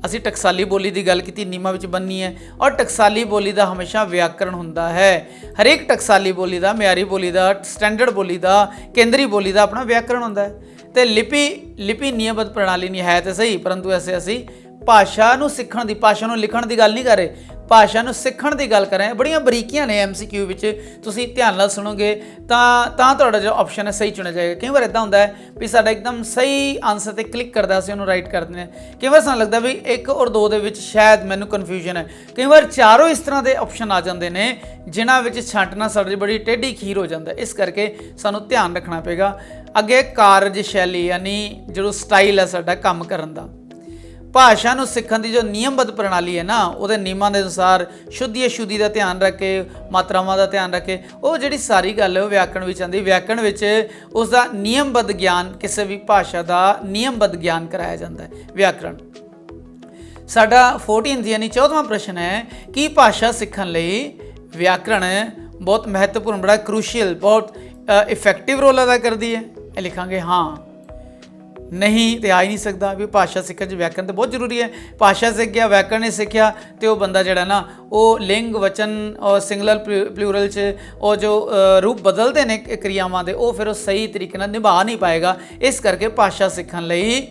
ਅਸੀਂ ਟਕਸਾਲੀ ਬੋਲੀ ਦੀ ਗੱਲ ਕੀਤੀ, ਨਿਯਮਾਂ ਵਿੱਚ ਬੰਨੀ ਹੈ ਔਰ ਟਕਸਾਲੀ ਬੋਲੀ ਦਾ ਹਮੇਸ਼ਾ ਵਿਆਕਰਣ ਹੁੰਦਾ ਹੈ। ਹਰੇਕ ਟਕਸਾਲੀ ਬੋਲੀ ਦਾ, ਮਿਆਰੀ ਬੋਲੀ ਦਾ, ਸਟੈਂਡਰਡ ਬੋਲੀ ਦਾ, ਕੇਂਦਰੀ ਬੋਲੀ ਦਾ ਆਪਣਾ ਵਿਆਕਰਣ ਹੁੰਦਾ ਹੈ। ਤੇ ਲਿਪੀ ਨਿਯਮਬੱਧ ਪ੍ਰਣਾਲੀ ਨਹੀਂ ਹੈ ਤੇ ਸਹੀ, ਪਰੰਤੂ ਐਸੇ ਅਸੀਂ ਭਾਸ਼ਾ ਨੂੰ ਸਿੱਖਣ ਦੀ, ਭਾਸ਼ਾ ਨੂੰ ਲਿਖਣ ਦੀ ਗੱਲ ਨਹੀਂ ਕਰ ਰਹੇ, ਭਾਸ਼ਾ ਨੂੰ ਸਿੱਖਣ ਦੀ ਗੱਲ ਕਰ ਰਹੇ ਹਾਂ। ਬੜੀਆਂ ਬਰੀਕੀਆਂ ਨੇ MCQ ਵਿੱਚ, ਤੁਸੀਂ ਧਿਆਨ ਨਾਲ ਸੁਣੋਗੇ ਤਾਂ ਤੁਹਾਡਾ ਜੋ ਆਪਸ਼ਨ ਹੈ ਸਹੀ ਚੁਣਿਆ ਜਾਏਗਾ। ਕਈ ਵਾਰ ਇੱਦਾਂ ਹੁੰਦਾ ਹੈ ਵੀ ਸਾਡਾ ਇੱਕਦਮ ਸਹੀ ਆਨਸਰ 'ਤੇ ਕਲਿੱਕ ਕਰਦਾ, ਅਸੀਂ ਉਹਨੂੰ ਰਾਈਟ ਕਰ ਦਿੰਦੇ ਹਾਂ। ਕਈ ਵਾਰ ਸਾਨੂੰ ਲੱਗਦਾ ਵੀ 1 ਔਰ 2 ਦੇ ਵਿੱਚ ਸ਼ਾਇਦ ਮੈਨੂੰ ਕਨਫਿਊਜ਼ਨ ਹੈ। ਕਈ ਵਾਰ ਚਾਰੋਂ ਇਸ ਤਰ੍ਹਾਂ ਦੇ ਆਪਸ਼ਨ ਆ ਜਾਂਦੇ ਨੇ ਜਿਨ੍ਹਾਂ ਵਿੱਚ ਛਾਂਟਣਾ ਸਾਡੀ ਬੜੀ ਟੇਢੀ ਖੀਰ ਹੋ ਜਾਂਦਾ। ਇਸ ਕਰਕੇ ਸਾਨੂੰ ਧਿਆਨ ਰੱਖਣਾ ਪਏਗਾ। ਅੱਗੇ ਕਾਰਜਸ਼ੈਲੀ ਯਾਨੀ ਜਿਹੜਾ ਸਟਾਈਲ ਹੈ ਸਾਡਾ ਕੰਮ ਕਰਨ ਦਾ। ਭਾਸ਼ਾ ਨੂੰ ਸਿੱਖਣ ਦੀ ਜੋ ਨਿਯਮਬੱਧ ਪ੍ਰਣਾਲੀ ਹੈ ਨਾ, ਉਹਦੇ ਨਿਯਮਾਂ ਦੇ ਅਨੁਸਾਰ ਸ਼ੁੱਧੀ ਅਸ਼ੁੱਧੀ ਦਾ ਧਿਆਨ ਰੱਖ ਕੇ, ਮਾਤਰਾਵਾਂ ਦਾ ਧਿਆਨ ਰੱਖ ਕੇ, ਉਹ ਜਿਹੜੀ ਸਾਰੀ ਗੱਲ ਹੈ ਉਹ ਵਿਆਕਰਣ ਵਿੱਚ ਆਉਂਦੀ। ਵਿਆਕਰਣ ਵਿੱਚ ਉਸ ਦਾ ਨਿਯਮਬੱਧ ਗਿਆਨ, ਕਿਸੇ ਵੀ ਭਾਸ਼ਾ ਦਾ ਨਿਯਮਬੱਧ ਗਿਆਨ ਕਰਾਇਆ ਜਾਂਦਾ ਹੈ ਵਿਆਕਰਣ। ਸਾਡਾ 14th ਯਾਨੀ 14ਵਾਂ ਪ੍ਰਸ਼ਨ ਹੈ ਕਿ ਭਾਸ਼ਾ ਸਿੱਖਣ ਲਈ ਵਿਆਕਰਣ ਬਹੁਤ ਮਹੱਤਵਪੂਰਨ, ਬੜਾ ਕ੍ਰੂਸ਼ੀਅਲ, ਬਹੁਤ ਇਫੈਕਟਿਵ ਰੋਲ ਅਦਾ ਕਰਦੀ ਹੈ। ਇਹ ਲਿਖਾਂਗੇ ਹਾਂ, ਨਹੀਂ ਤੇ ਆ ਹੀ ਨਹੀਂ ਸਕਦਾ ਵੀ ਭਾਸ਼ਾ ਸਿੱਖਣ 'ਚ ਵਿਆਕਰਣ ਤਾਂ ਬਹੁਤ ਜ਼ਰੂਰੀ ਹੈ। ਭਾਸ਼ਾ ਸਿੱਖ ਗਿਆ, ਵਿਆਕਰਣ ਨਹੀਂ ਸਿੱਖਿਆ ਤੇ ਉਹ ਬੰਦਾ ਜਿਹੜਾ ਨਾ ਉਹ ਲਿੰਗ ਵਚਨ ਔਰ ਸਿੰਗੂਲਰ ਪਲੂਰਲ 'ਚ ਉਹ ਜੋ ਰੂਪ ਬਦਲਦੇ ਨੇ ਕਿਰਿਆਵਾਂ ਦੇ, ਉਹ ਫਿਰ ਉਹ ਸਹੀ ਤਰੀਕੇ ਨਾਲ ਨਿਭਾ ਨਹੀਂ ਪਾਏਗਾ। ਇਸ ਕਰਕੇ ਭਾਸ਼ਾ ਸਿੱਖਣ ਲਈ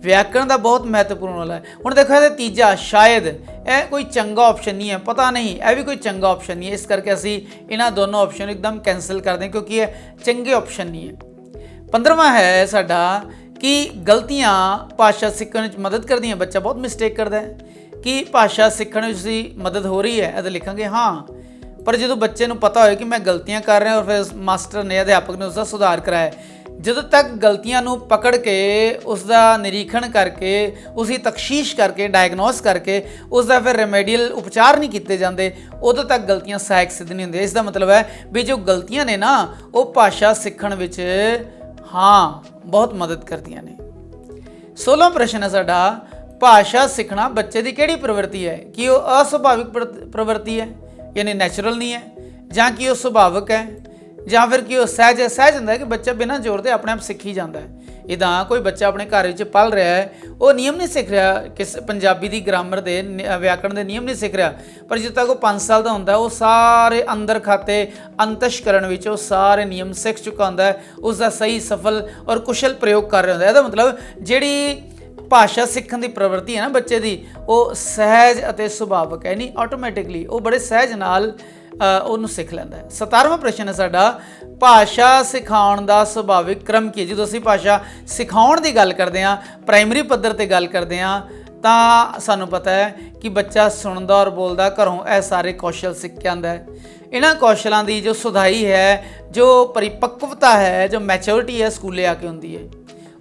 ਵਿਆਕਰਣ ਦਾ ਬਹੁਤ ਮਹੱਤਵਪੂਰਨ ਰੋਲ ਹੈ। ਹੁਣ ਦੇਖੋ ਇਹਦਾ ਤੀਜਾ, ਸ਼ਾਇਦ ਇਹ ਕੋਈ ਚੰਗਾ ਆਪਸ਼ਨ ਨਹੀਂ ਹੈ, ਪਤਾ ਨਹੀਂ, ਇਹ ਵੀ ਕੋਈ ਚੰਗਾ ਆਪਸ਼ਨ ਨਹੀਂ ਹੈ। ਇਸ ਕਰਕੇ ਅਸੀਂ ਇਹਨਾਂ ਦੋਨੋਂ ਆਪਸ਼ਨ ਨੂੰ ਇੱਕਦਮ ਕੈਂਸਲ ਕਰਦੇ ਹਾਂ ਕਿਉਂਕਿ ਇਹ ਚੰਗੇ ਆਪਸ਼ਨ ਨਹੀਂ ਹੈ। 15ਵਾਂ ਹੈ ਸਾਡਾ ਕਿ ਗਲਤੀਆਂ ਭਾਸ਼ਾ ਸਿੱਖਣ ਵਿੱਚ ਮਦਦ ਕਰਦੀਆਂ। ਬੱਚਾ ਬਹੁਤ ਮਿਸਟੇਕ ਕਰਦਾ ਹੈ ਕਿ ਭਾਸ਼ਾ ਸਿੱਖਣ ਵਿੱਚ ਉਸਦੀ ਮਦਦ ਹੋ ਰਹੀ ਹੈ, ਇਹ ਲਿਖਾਂਗੇ ਹਾਂ। ਪਰ ਜਦੋਂ ਬੱਚੇ ਨੂੰ ਪਤਾ ਹੋਏ ਕਿ ਮੈਂ ਗਲਤੀਆਂ ਕਰ ਰਿਹਾ ਔਰ ਫਿਰ ਮਾਸਟਰ ਨੇ, ਅਧਿਆਪਕ ਨੇ ਉਸਦਾ ਸੁਧਾਰ ਕਰਾਇਆ, ਜਦੋਂ ਤੱਕ ਗਲਤੀਆਂ ਨੂੰ ਪਕੜ ਕੇ ਉਸ ਦਾ ਨਿਰੀਖਣ ਕਰਕੇ, ਉਸਦੀ ਤਕਸ਼ੀਸ਼ ਕਰਕੇ, ਡਾਇਗਨੋਸ ਕਰਕੇ ਉਸ ਦਾ ਫਿਰ ਰੈਮੇਡੀਅਲ ਉਪਚਾਰ ਨਹੀਂ ਕੀਤੇ ਜਾਂਦੇ, ਉਦੋਂ ਤੱਕ ਗਲਤੀਆਂ ਸਹਾਇਕ ਸਿੱਧ ਨਹੀਂ ਹੁੰਦੀਆਂ। ਇਸ ਦਾ ਮਤਲਬ ਹੈ ਵੀ ਜੋ ਗਲਤੀਆਂ ਨੇ ਨਾ ਉਹ ਭਾਸ਼ਾ ਸਿੱਖਣ ਵਿੱਚ ਹਾਂ ਬਹੁਤ ਮਦਦ ਕਰਦੀਆਂ ਨੇ। 16ਵਾਂ ਪ੍ਰਸ਼ਨ ਹੈ ਸਾਡਾ, ਭਾਸ਼ਾ ਸਿੱਖਣਾ ਬੱਚੇ ਦੀ ਕਿਹੜੀ ਪ੍ਰਵਿਰਤੀ ਹੈ? ਕਿ ਉਹ ਅਸੁਭਾਵਿਕ ਪ੍ਰਵਿਰਤੀ ਹੈ ਯਾਨੀ ਨੈਚੁਰਲ ਨਹੀਂ ਹੈ, ਜਾਂ ਕਿ ਉਹ ਸੁਭਾਵਿਕ ਹੈ, ਜਾਂ ਫਿਰ ਕਿ ਉਹ ਸਹਿਜ ਹੈ। ਸਹਿਜ ਹੁੰਦਾ ਹੈ ਕਿ ਬੱਚਾ ਬਿਨਾਂ ਜ਼ੋਰ ਦੇ ਆਪਣੇ ਆਪ ਸਿੱਖੀ ਜਾਂਦਾ ਹੈ। ਇੱਦਾਂ ਕੋਈ ਬੱਚਾ ਆਪਣੇ ਘਰ ਵਿੱਚ ਪਲ ਰਿਹਾ ਹੈ, ਉਹ ਨਿਯਮ ਨਹੀਂ ਸਿੱਖ ਰਿਹਾ, ਕਿਸ ਪੰਜਾਬੀ ਦੀ ਗ੍ਰਾਮਰ ਦੇ ਵਿਆਕਰਣ ਦੇ ਨਿਯਮ ਨਹੀਂ ਸਿੱਖ ਰਿਹਾ, ਪਰ ਜਦੋਂ ਤੱਕ ਉਹ 5 ਸਾਲ ਦਾ ਹੁੰਦਾ ਉਹ ਸਾਰੇ ਅੰਦਰ ਖਾਤੇ ਅੰਤਸ਼ਕਰਨ ਵਿੱਚ ਉਹ ਸਾਰੇ ਨਿਯਮ ਸਿੱਖ ਚੁੱਕਾ ਹੁੰਦਾ ਹੈ, ਉਸ ਦਾ ਸਹੀ, ਸਫਲ ਔਰ ਕੁਸ਼ਲ ਪ੍ਰਯੋਗ ਕਰ ਰਿਹਾ ਹੁੰਦਾ। ਇਹਦਾ ਮਤਲਬ ਜਿਹੜੀ ਭਾਸ਼ਾ ਸਿੱਖਣ ਦੀ ਪ੍ਰਵਿਰਤੀ ਹੈ ਨਾ ਬੱਚੇ ਦੀ, ਉਹ ਸਹਿਜ ਅਤੇ ਸੁਭਾਵਿਕ ਹੈ, ਨਹੀਂ ਆਟੋਮੈਟਿਕਲੀ ਉਹ ਬੜੇ ਸਹਿਜ ਨਾਲ ਉਹਨੂੰ ਸਿੱਖ ਲੈਂਦਾ ਹੈ। 17ਵਾਂ ਪ੍ਰਸ਼ਨ ਹੈ ਸਾਡਾ, ਭਾਸ਼ਾ ਸਿਖਾਉਣ ਦਾ ਸੁਭਾਵਿਕ ਕ੍ਰਮ ਕੀ ਹੈ? ਜਦੋਂ ਅਸੀਂ ਭਾਸ਼ਾ ਸਿਖਾਉਣ ਦੀ ਗੱਲ ਕਰਦੇ ਹਾਂ, ਪ੍ਰਾਇਮਰੀ ਪੱਧਰ 'ਤੇ ਗੱਲ ਕਰਦੇ ਹਾਂ, ਤਾਂ ਸਾਨੂੰ ਪਤਾ ਹੈ ਕਿ ਬੱਚਾ ਸੁਣਦਾ ਔਰ ਬੋਲਦਾ ਘਰੋਂ ਇਹ ਸਾਰੇ ਕੌਸ਼ਲ ਸਿੱਖ ਕੇ ਆਉਂਦਾ ਹੈ। ਇਹਨਾਂ ਕੌਸ਼ਲਾਂ ਦੀ ਜੋ ਸੁਧਾਈ ਹੈ, ਜੋ ਪਰਿਪੱਕਵਤਾ ਹੈ, ਜੋ ਮੈਚੋਰਿਟੀ ਹੈ, ਸਕੂਲੇ ਆ ਕੇ ਹੁੰਦੀ ਹੈ।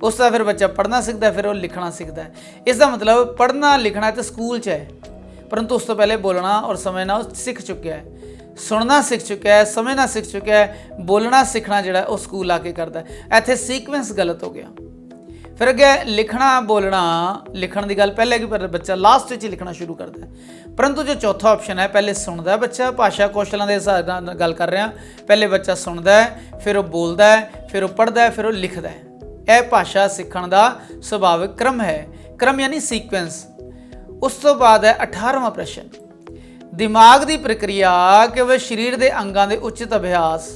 ਉਸ ਦਾ ਫਿਰ ਬੱਚਾ ਪੜ੍ਹਨਾ ਸਿੱਖਦਾ, ਫਿਰ ਉਹ ਲਿਖਣਾ ਸਿੱਖਦਾ ਹੈ। ਇਸ ਦਾ ਮਤਲਬ ਪੜ੍ਹਨਾ ਲਿਖਣਾ ਤਾਂ ਸਕੂਲ 'ਚ ਹੈ, ਪਰੰਤੂ ਉਸ ਤੋਂ ਪਹਿਲੇ ਬੋਲਣਾ ਔਰ ਸਮਝਣਾ ਉਹ ਸਿੱਖ ਚੁੱਕਿਆ ਹੈ, ਸੁਣਨਾ ਸਿੱਖ ਚੁੱਕਿਆ ਹੈ, ਸਮਝਣਾ ਸਿੱਖ ਚੁੱਕਿਆ ਹੈ, ਬੋਲਣਾ ਸਿੱਖਣਾ ਜਿਹੜਾ ਉਹ ਸਕੂਲ ਆ ਕੇ ਕਰਦਾ ਹੈ। ਇੱਥੇ ਸੀਕੁਐਂਸ ਗਲਤ ਹੋ ਗਿਆ। ਫਿਰ ਅੱਗੇ ਲਿਖਣਾ ਬੋਲਣਾ, ਲਿਖਣ ਦੀ ਗੱਲ ਪਹਿਲੇ ਕਿ ਪਰ ਬੱਚਾ ਲਾਸਟ ਵਿੱਚ ਹੀ ਲਿਖਣਾ ਸ਼ੁਰੂ ਕਰਦਾ ਹੈ। ਪਰੰਤੂ ਜੋ ਚੌਥਾ ਆਪਸ਼ਨ ਹੈ, ਪਹਿਲੇ ਸੁਣਦਾ ਬੱਚਾ, ਭਾਸ਼ਾ ਕੌਸ਼ਲਾਂ ਦੇ ਹਿਸਾਬ ਨਾਲ ਗੱਲ ਕਰ ਰਿਹਾ, ਪਹਿਲੇ ਬੱਚਾ ਸੁਣਦਾ ਹੈ, ਫਿਰ ਉਹ ਬੋਲਦਾ ਹੈ, ਫਿਰ ਉਹ ਪੜ੍ਹਦਾ ਹੈ, ਫਿਰ ਉਹ ਲਿਖਦਾ ਹੈ। ਇਹ ਭਾਸ਼ਾ ਸਿੱਖਣ ਦਾ ਸੁਭਾਵਿਕ ਕ੍ਰਮ ਹੈ, ਕ੍ਰਮ ਯਾਨੀ ਸੀਕੁਐਂਸ। ਉਸ ਤੋਂ ਬਾਅਦ ਹੈ 18ਵਾਂ ਪ੍ਰਸ਼ਨ, ਦਿਮਾਗ ਦੀ ਪ੍ਰਕਿਰਿਆ ਕੇਵਲ ਸਰੀਰ ਦੇ ਅੰਗਾਂ ਦੇ ਉਚਿਤ ਅਭਿਆਸ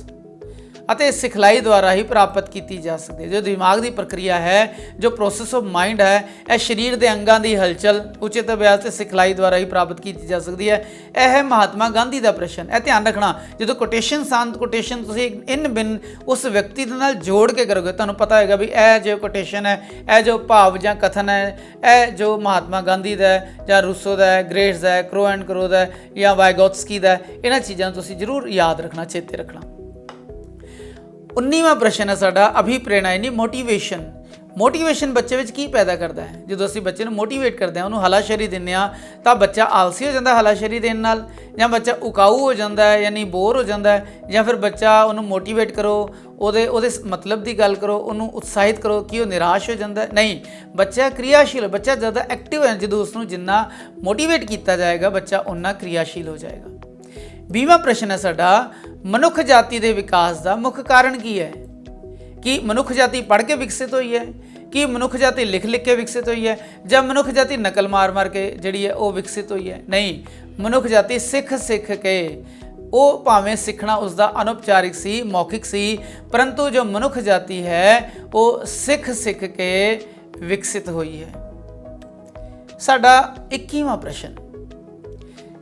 ਅਤੇ ਸਿਖਲਾਈ ਦੁਆਰਾ ਹੀ ਪ੍ਰਾਪਤ ਕੀਤੀ ਜਾ ਸਕਦੀ ਹੈ। ਜੋ ਦਿਮਾਗ ਦੀ ਪ੍ਰਕਿਰਿਆ ਹੈ, ਜੋ ਪ੍ਰੋਸੈਸ ਆਫ ਮਾਈਂਡ ਹੈ, ਇਹ ਸਰੀਰ ਦੇ ਅੰਗਾਂ ਦੀ ਹਲਚਲ, ਉਚਿਤ ਅਭਿਆਸ ਤੇ ਸਿਖਲਾਈ ਦੁਆਰਾ ਹੀ ਪ੍ਰਾਪਤ ਕੀਤੀ ਜਾ ਸਕਦੀ ਹੈ। ਇਹ ਹੈ ਮਹਾਤਮਾ ਗਾਂਧੀ ਦਾ ਪ੍ਰਸ਼ਨ। ਇਹ ਧਿਆਨ ਰੱਖਣਾ, ਜਦੋਂ ਕੋਟੇਸ਼ਨ ਸ਼ਾਂਤ ਕੋਟੇਸ਼ਨ ਤੁਸੀਂ ਇਨ ਬਿਨ ਉਸ ਵਿਅਕਤੀ ਦੇ ਨਾਲ ਜੋੜ ਕੇ ਕਰੋਗੇ, ਤੁਹਾਨੂੰ ਪਤਾ ਹੋਏਗਾ ਵੀ ਇਹ ਜੋ ਕੋਟੇਸ਼ਨ ਹੈ, ਇਹ ਜੋ ਭਾਵ ਜਾਂ ਕਥਨ ਹੈ, ਇਹ ਜੋ ਮਹਾਤਮਾ ਗਾਂਧੀ ਦਾ ਹੈ, ਜਾਂ ਰੂਸੋ ਦਾ ਹੈ, ਗ੍ਰੇਟਸ ਦਾ ਹੈ, ਕਰੋ ਐਂਡ ਕਰੋ ਦਾ ਹੈ, ਜਾਂ ਵਾਈਗੋਟਸਕੀ ਦਾ, ਇਹਨਾਂ ਚੀਜ਼ਾਂ ਨੂੰ ਤੁਸੀਂ ਜ਼ਰੂਰ ਯਾਦ ਰੱਖਣਾ, ਚੇਤੇ ਰੱਖਣਾ। 19ਵਾਂ ਪ੍ਰਸ਼ਨ ਹੈ ਸਾਡਾ, ਅਭਿਪ੍ਰੇਰਣਾ ਯਾਨੀ ਮੋਟੀਵੇਸ਼ਨ। ਮੋਟੀਵੇਸ਼ਨ ਬੱਚੇ ਵਿੱਚ ਕੀ ਪੈਦਾ ਕਰਦਾ ਹੈ? ਜਦੋਂ ਅਸੀਂ ਬੱਚੇ ਨੂੰ ਮੋਟੀਵੇਟ ਕਰਦੇ ਹਾਂ, ਉਹਨੂੰ ਹਲਾਸ਼ੇਰੀ ਦਿੰਦੇ ਹਾਂ, ਤਾਂ ਬੱਚਾ ਆਲਸੀ ਹੋ ਜਾਂਦਾ ਹਲਾਸ਼ੇਰੀ ਦੇਣ ਨਾਲ, ਜਾਂ ਬੱਚਾ ਉਕਾਊ ਹੋ ਜਾਂਦਾ ਹੈ ਯਾਨੀ ਬੋਰ ਹੋ ਜਾਂਦਾ ਹੈ, ਜਾਂ ਫਿਰ ਬੱਚਾ ਉਹਨੂੰ ਮੋਟੀਵੇਟ ਕਰੋ, ਉਹਦੇ ਮਤਲਬ ਦੀ ਗੱਲ ਕਰੋ, ਉਹਨੂੰ ਉਤਸ਼ਾਹਿਤ ਕਰੋ ਕਿ ਉਹ ਨਿਰਾਸ਼ ਹੋ ਜਾਂਦਾ? ਨਹੀਂ, ਬੱਚਾ ਕ੍ਰਿਆਸ਼ੀਲ, ਬੱਚਾ ਜ਼ਿਆਦਾ ਐਕਟਿਵ ਹੈ। ਜਦੋਂ ਉਸਨੂੰ ਜਿੰਨਾ ਮੋਟੀਵੇਟ ਕੀਤਾ ਜਾਏਗਾ, ਬੱਚਾ ਓਨਾ ਕ੍ਰਿਆਸ਼ੀਲ ਹੋ ਜਾਏਗਾ। 20ਵਾਂ ਪ੍ਰਸ਼ਨ ਹੈ ਸਾਡਾ, ਮਨੁੱਖ ਜਾਤੀ ਦੇ ਵਿਕਾਸ ਦਾ ਮੁੱਖ ਕਾਰਨ ਕੀ ਹੈ? ਕਿ ਮਨੁੱਖ ਜਾਤੀ ਪੜ੍ਹ ਕੇ ਵਿਕਸਿਤ ਹੋਈ ਹੈ, ਕਿ ਮਨੁੱਖ ਜਾਤੀ ਲਿਖ ਕੇ ਵਿਕਸਿਤ ਹੋਈ ਹੈ, ਜਾਂ ਮਨੁੱਖ ਜਾਤੀ ਨਕਲ ਮਾਰ ਕੇ ਜਿਹੜੀ ਹੈ ਉਹ ਵਿਕਸਿਤ ਹੋਈ ਹੈ? ਨਹੀਂ, ਮਨੁੱਖ ਜਾਤੀ ਸਿੱਖ ਕੇ, ਉਹ ਭਾਵੇਂ ਸਿੱਖਣਾ ਉਸਦਾ ਅਨੁਪਚਾਰਿਕ ਸੀ, ਮੌਖਿਕ ਸੀ, ਪਰੰਤੂ ਜੋ ਮਨੁੱਖ ਜਾਤੀ ਹੈ ਉਹ ਸਿੱਖ ਕੇ ਵਿਕਸਿਤ ਹੋਈ ਹੈ। ਸਾਡਾ 21ਵਾਂ ਪ੍ਰਸ਼ਨ,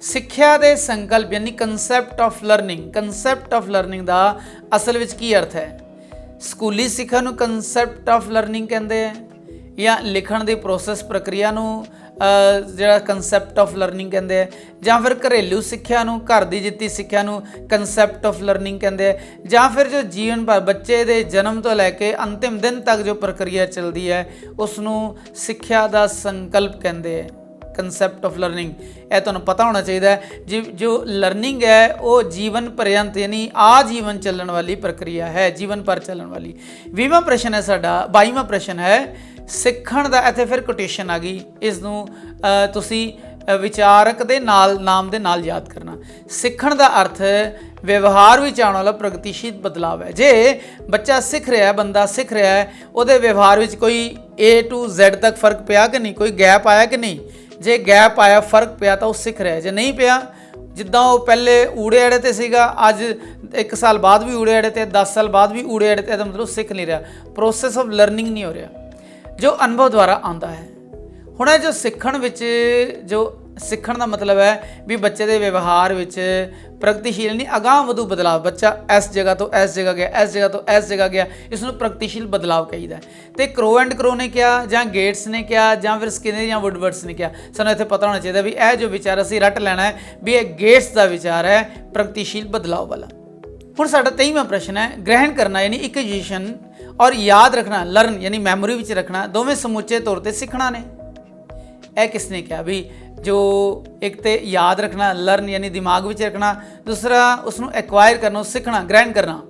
ਸਿੱਖਿਆ ਦੇ ਸੰਕਲਪ ਯਾਨੀ ਕਨਸੈਪਟ ਆਫ ਲਰਨਿੰਗ ਦਾ ਅਸਲ ਵਿੱਚ ਕੀ ਅਰਥ ਹੈ? ਸਕੂਲੀ ਸਿੱਖਿਆ ਨੂੰ ਕਨਸੈਪਟ ਆਫ ਲਰਨਿੰਗ ਕਹਿੰਦੇ ਆ, ਜਾਂ ਲਿਖਣ ਦੀ ਪ੍ਰੋਸੈਸ ਪ੍ਰਕਿਰਿਆ ਨੂੰ ਜਿਹੜਾ ਕਨਸੈਪਟ ਆਫ ਲਰਨਿੰਗ ਕਹਿੰਦੇ ਆ, ਜਾਂ ਫਿਰ ਘਰੇਲੂ ਸਿੱਖਿਆ ਨੂੰ, ਘਰ ਦੀ ਦਿੱਤੀ ਸਿੱਖਿਆ ਨੂੰ ਕਨਸੈਪਟ ਆਫ ਲਰਨਿੰਗ ਕਹਿੰਦੇ ਆ, ਜਾਂ ਫਿਰ ਜੋ ਜੀਵਨ ਭਰ ਬੱਚੇ ਦੇ ਜਨਮ ਤੋਂ ਲੈ ਕੇ ਅੰਤਿਮ ਦਿਨ ਤੱਕ ਜੋ ਪ੍ਰਕਿਰਿਆ ਚੱਲਦੀ ਹੈ ਉਸ ਨੂੰ ਸਿੱਖਿਆ ਦਾ ਸੰਕਲਪ ਕਹਿੰਦੇ ਆ, ਕਨਸੈਪਟ ਆਫ ਲਰਨਿੰਗ। ਇਹ ਤੁਹਾਨੂੰ ਪਤਾ ਹੋਣਾ ਚਾਹੀਦਾ ਹੈ ਜੋ ਲਰਨਿੰਗ ਹੈ ਉਹ ਜੀਵਨ ਪਰਯੰਤ ਯਾਨੀ ਆਜੀਵਨ ਚੱਲਣ ਵਾਲੀ ਪ੍ਰਕਿਰਿਆ ਹੈ, ਜੀਵਨ ਭਰ ਚੱਲਣ ਵਾਲੀ। 20ਵਾਂ ਪ੍ਰਸ਼ਨ ਹੈ ਸਾਡਾ, 22ਵਾਂ ਪ੍ਰਸ਼ਨ ਹੈ ਸਿੱਖਣ ਦਾ। ਇੱਥੇ ਫਿਰ ਕੋਟੇਸ਼ਨ ਆ ਗਈ, ਇਸ ਨੂੰ ਤੁਸੀਂ ਵਿਚਾਰਕ ਦੇ ਨਾਲ ਨਾਮ ਦੇ ਨਾਲ ਯਾਦ ਕਰਨਾ। ਸਿੱਖਣ ਦਾ ਅਰਥ ਵਿਵਹਾਰ ਵਿੱਚ ਆਉਣ ਵਾਲਾ ਪ੍ਰਗਤੀਸ਼ੀਲ ਬਦਲਾਵ ਹੈ। ਜੇ ਬੱਚਾ ਸਿੱਖ ਰਿਹਾ ਹੈ, ਬੰਦਾ ਸਿੱਖ ਰਿਹਾ ਹੈ, ਉਹਦੇ ਵਿਵਹਾਰ ਵਿੱਚ ਕੋਈ A to Z ਤੱਕ ਫਰਕ ਪਿਆ ਕਿ ਨਹੀਂ, ਕੋਈ ਗੈਪ ਆਇਆ ਕਿ ਨਹੀਂ? ਜੇ ਗੈਪ ਆਇਆ, ਫਰਕ ਪਿਆ ਤਾਂ ਉਹ ਸਿੱਖ ਰਿਹਾ। ਜੇ ਨਹੀਂ ਪਿਆ, ਜਿੱਦਾਂ ਉਹ ਪਹਿਲੇ ਊੜੇ ਅੜੇ ਤੇ ਸੀਗਾ, ਅੱਜ 1 ਸਾਲ ਬਾਅਦ ਵੀ ਊੜੇ ਅੜੇ ਤੇ, 10 ਸਾਲ ਬਾਅਦ ਵੀ ਊੜੇ ਅੜੇ ਤੇ, ਇਹਦਾ ਮਤਲਬ ਸਿੱਖ ਨਹੀਂ ਰਿਹਾ, ਪ੍ਰੋਸੈਸ ਆਫ ਲਰਨਿੰਗ ਨਹੀਂ ਹੋ ਰਿਹਾ ਜੋ ਅਨੁਭਵ ਦੁਆਰਾ ਆਉਂਦਾ ਹੈ। ਹੁਣ ਇਹ ਜੋ ਸਿੱਖਣ ਵਿੱਚ ਸਿੱਖਣ ਦਾ ਮਤਲਬ ਹੈ ਵੀ ਬੱਚੇ ਦੇ ਵਿਵਹਾਰ ਵਿੱਚ ਪ੍ਰਗਤੀਸ਼ੀਲ ਨਹੀਂ, ਅਗਾਂਹ ਵਧੂ ਬਦਲਾਵ। ਬੱਚਾ ਇਸ ਜਗ੍ਹਾ ਤੋਂ ਇਸ ਜਗ੍ਹਾ ਗਿਆ, ਇਸ ਜਗ੍ਹਾ ਤੋਂ ਇਸ ਜਗ੍ਹਾ ਗਿਆ, ਇਸ ਨੂੰ ਪ੍ਰਗਤੀਸ਼ੀਲ ਬਦਲਾਵ ਕਹੀਦਾ। ਤੇ ਕਰੋ ਐਂਡ ਕਰੋ ਨੇ ਕਿਹਾ, ਜਾਂ ਗੇਟਸ ਨੇ ਕਿਹਾ, ਜਾਂ ਫਿਰ ਸਕਿਨਰ ਜਾਂ ਵੁੱਡਵਰਡਸ ਨੇ ਕਿਹਾ। ਸਾਨੂੰ ਇੱਥੇ ਪਤਾ ਹੋਣਾ ਚਾਹੀਦਾ ਵੀ ਇਹ ਜੋ ਵਿਚਾਰ ਅਸੀਂ ਰੱਟ ਲੈਣਾ ਹੈ ਵੀ ਇਹ ਗੇਟਸ ਦਾ ਵਿਚਾਰ ਹੈ, ਪ੍ਰਗਤੀਸ਼ੀਲ ਬਦਲਾਵ ਵਾਲਾ। ਹੁਣ ਸਾਡਾ 23ਵਾਂ ਪ੍ਰਸ਼ਨ ਹੈ ਗ੍ਰਹਿਣ ਕਰਨਾ ਯਾਨੀ ਇਕੁਇਜ਼ੀਸ਼ਨ ਔਰ ਯਾਦ ਰੱਖਣਾ, ਲਰਨ ਯਾਨੀ ਮੈਮੋਰੀ ਵਿੱਚ ਰੱਖਣਾ, ਦੋਵੇਂ ਸਮੁੱਚੇ ਤੌਰ ਤੇ ਸਿੱਖਣਾ ਨੇ। ਇਹ ਕਿਸ ਨੇ ਕਿਹਾ ਵੀ ਜੋ ਇੱਕ ਤੇ ਯਾਦ ਰੱਖਣਾ, ਲਰਨ ਯਾਨੀ ਦਿਮਾਗ ਵਿੱਚ ਰੱਖਣਾ, ਦੂਸਰਾ ਉਸ ਨੂੰ ਐਕਵਾਇਰ ਕਰਨਾ, ਸਿੱਖਣਾ, ਗ੍ਰਹਿਣ ਕਰਨਾ।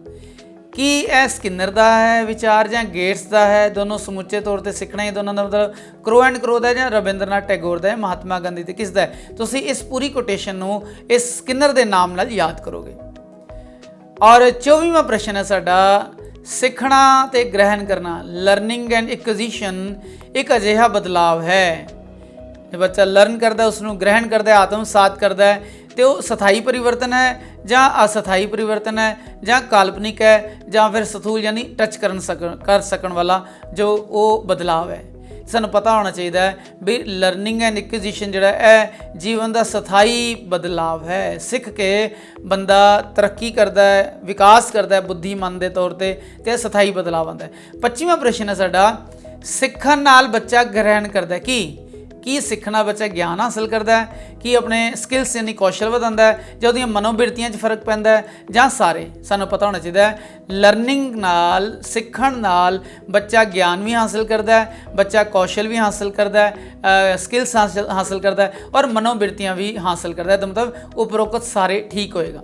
ਕੀ ਇਹ ਸਕਿਨਰ ਦਾ ਹੈ ਵਿਚਾਰ ਜਾਂ ਗੇਟਸ ਦਾ ਹੈ? ਦੋਨੋਂ ਸਮੁੱਚੇ ਤੌਰ ਤੇ ਸਿੱਖਣਾ ਹੀ, ਦੋਨਾਂ ਦਾ ਮਤਲਬ ਕਰੋ ਐਂਡ ਕਰੋ ਦਾ ਜਾਂ ਰਵਿੰਦਰਨਾਥ ਟੈਗੋਰ ਦਾ ਹੈ, ਮਹਾਤਮਾ ਗਾਂਧੀ ਤੇ ਕਿਸ ਦਾ ਹੈ? ਤੁਸੀਂ ਇਸ ਪੂਰੀ ਕੋਟੇਸ਼ਨ ਨੂੰ ਇਸ ਸਕਿਨਰ ਦੇ ਨਾਮ ਨਾਲ ਯਾਦ ਕਰੋਗੇ। ਔਰ 24ਵਾਂ ਪ੍ਰਸ਼ਨ ਹੈ ਸਾਡਾ ਸਿੱਖਣਾ ਤੇ ਗ੍ਰਹਿਣ ਕਰਨਾ, ਲਰਨਿੰਗ ਐਂਡ ਇਕੁਇਜ਼ੀਸ਼ਨ ਇੱਕ ਅਜਿਹਾ ਬਦਲਾਵ ਹੈ। ਜੇ ਬੱਚਾ ਲਰਨ ਕਰਦਾ, ਉਸ ਨੂੰ ਗ੍ਰਹਿਣ ਕਰਦਾ, ਆਤਮਸਾਤ ਕਰਦਾ ਹੈ, ਤੇ ਉਹ ਸਥਾਈ ਪਰਿਵਰਤਨ ਹੈ ਜਾਂ ਅਸਥਾਈ ਪਰਿਵਰਤਨ ਹੈ, ਜਾਂ ਕਾਲਪਨਿਕ ਹੈ, ਜਾਂ ਫਿਰ ਸਥੂਲ ਯਾਨੀ ਟੱਚ ਕਰ ਸਕਣ ਵਾਲਾ ਜੋ ਉਹ ਬਦਲਾਵ ਹੈ। ਸਾਨੂੰ ਪਤਾ ਹੋਣਾ ਚਾਹੀਦਾ ਹੈ ਵੀ ਲਰਨਿੰਗ ਐਂਡ ਇਕੁਇਜ਼ੀਸ਼ਨ ਜਿਹੜਾ ਇਹ ਜੀਵਨ ਦਾ ਸਥਾਈ ਬਦਲਾਵ ਹੈ। ਸਿੱਖ ਕੇ ਬੰਦਾ ਤਰੱਕੀ ਕਰਦਾ ਹੈ, ਵਿਕਾਸ ਕਰਦਾ ਹੈ ਬੁੱਧੀਮਨ ਦੇ ਤੌਰ ਤੇ ਇਹ ਸਥਾਈ ਬਦਲਾਵ ਆਉਂਦਾ ਹੈ। 25ਵਾਂ ਪ੍ਰਸ਼ਨ ਹੈ ਸਾਡਾ ਸਿੱਖਣ ਨਾਲ ਬੱਚਾ ਗ੍ਰਹਿਣ ਕਰਦਾ ਕੀ ਸਿੱਖਣਾ ਬੱਚਾ ਗਿਆਨ ਹਾਸਲ ਕਰਦਾ ਹੈ, ਕੀ ਆਪਣੇ ਸਕਿੱਲਸ ਯਾਨੀ ਕੌਸ਼ਲ ਵਧਾਉਂਦਾ ਹੈ, ਜਾਂ ਉਹਦੀਆਂ ਮਨੋਬਿਰਤੀਆਂ 'ਚ ਫਰਕ ਪੈਂਦਾ ਹੈ, ਜਾਂ ਸਾਰੇ? ਸਾਨੂੰ ਪਤਾ ਹੋਣਾ ਚਾਹੀਦਾ ਹੈ ਲਰਨਿੰਗ ਨਾਲ, ਸਿੱਖਣ ਨਾਲ ਬੱਚਾ ਗਿਆਨ ਵੀ ਹਾਸਲ ਕਰਦਾ ਹੈ, ਬੱਚਾ ਕੌਸ਼ਲ ਵੀ ਹਾਸਲ ਕਰਦਾ ਹੈ, ਸਕਿੱਲਸ ਹਾਸਲ ਕਰਦਾ ਹੈ, ਔਰ ਮਨੋਬਿਰਤੀਆਂ ਵੀ ਹਾਸਲ ਕਰਦਾ ਹੈ। ਤਾਂ ਮਤਲਬ ਉਪਰੋਕਤ ਸਾਰੇ ਠੀਕ ਹੋਏਗਾ।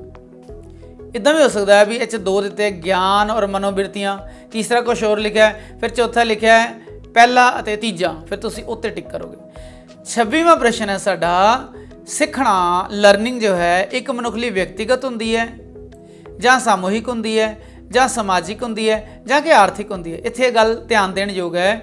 ਇੱਦਾਂ ਵੀ ਹੋ ਸਕਦਾ ਹੈ ਵੀ ਇਹ 'ਚ 2 ਦਿੱਤੇ ਗਿਆਨ ਔਰ ਮਨੋਬਿਰਤੀਆਂ, ਤੀਸਰਾ ਕੁਛ ਹੋਰ ਲਿਖਿਆ, ਫਿਰ ਚੌਥਾ ਲਿਖਿਆ ਹੈ ਪਹਿਲਾ ਅਤੇ ਤੀਜਾ, ਫਿਰ ਤੁਸੀਂ ਉੱਤੇ ਟਿਕ ਕਰੋਗੇ। 26ਵਾਂ ਪ੍ਰਸ਼ਨ ਹੈ ਸਾਡਾ ਸਿੱਖਣਾ, ਲਰਨਿੰਗ ਜੋ ਹੈ ਇੱਕ ਮਨੁੱਖ ਲਈ ਵਿਅਕਤੀਗਤ ਹੁੰਦੀ ਹੈ ਜਾਂ ਸਾਮੂਹਿਕ ਹੁੰਦੀ ਹੈ ਜਾਂ ਸਮਾਜਿਕ ਹੁੰਦੀ ਹੈ ਜਾਂ ਕਿ ਆਰਥਿਕ ਹੁੰਦੀ ਹੈ? ਇੱਥੇ ਇਹ ਗੱਲ ਧਿਆਨ ਦੇਣ ਯੋਗ ਹੈ।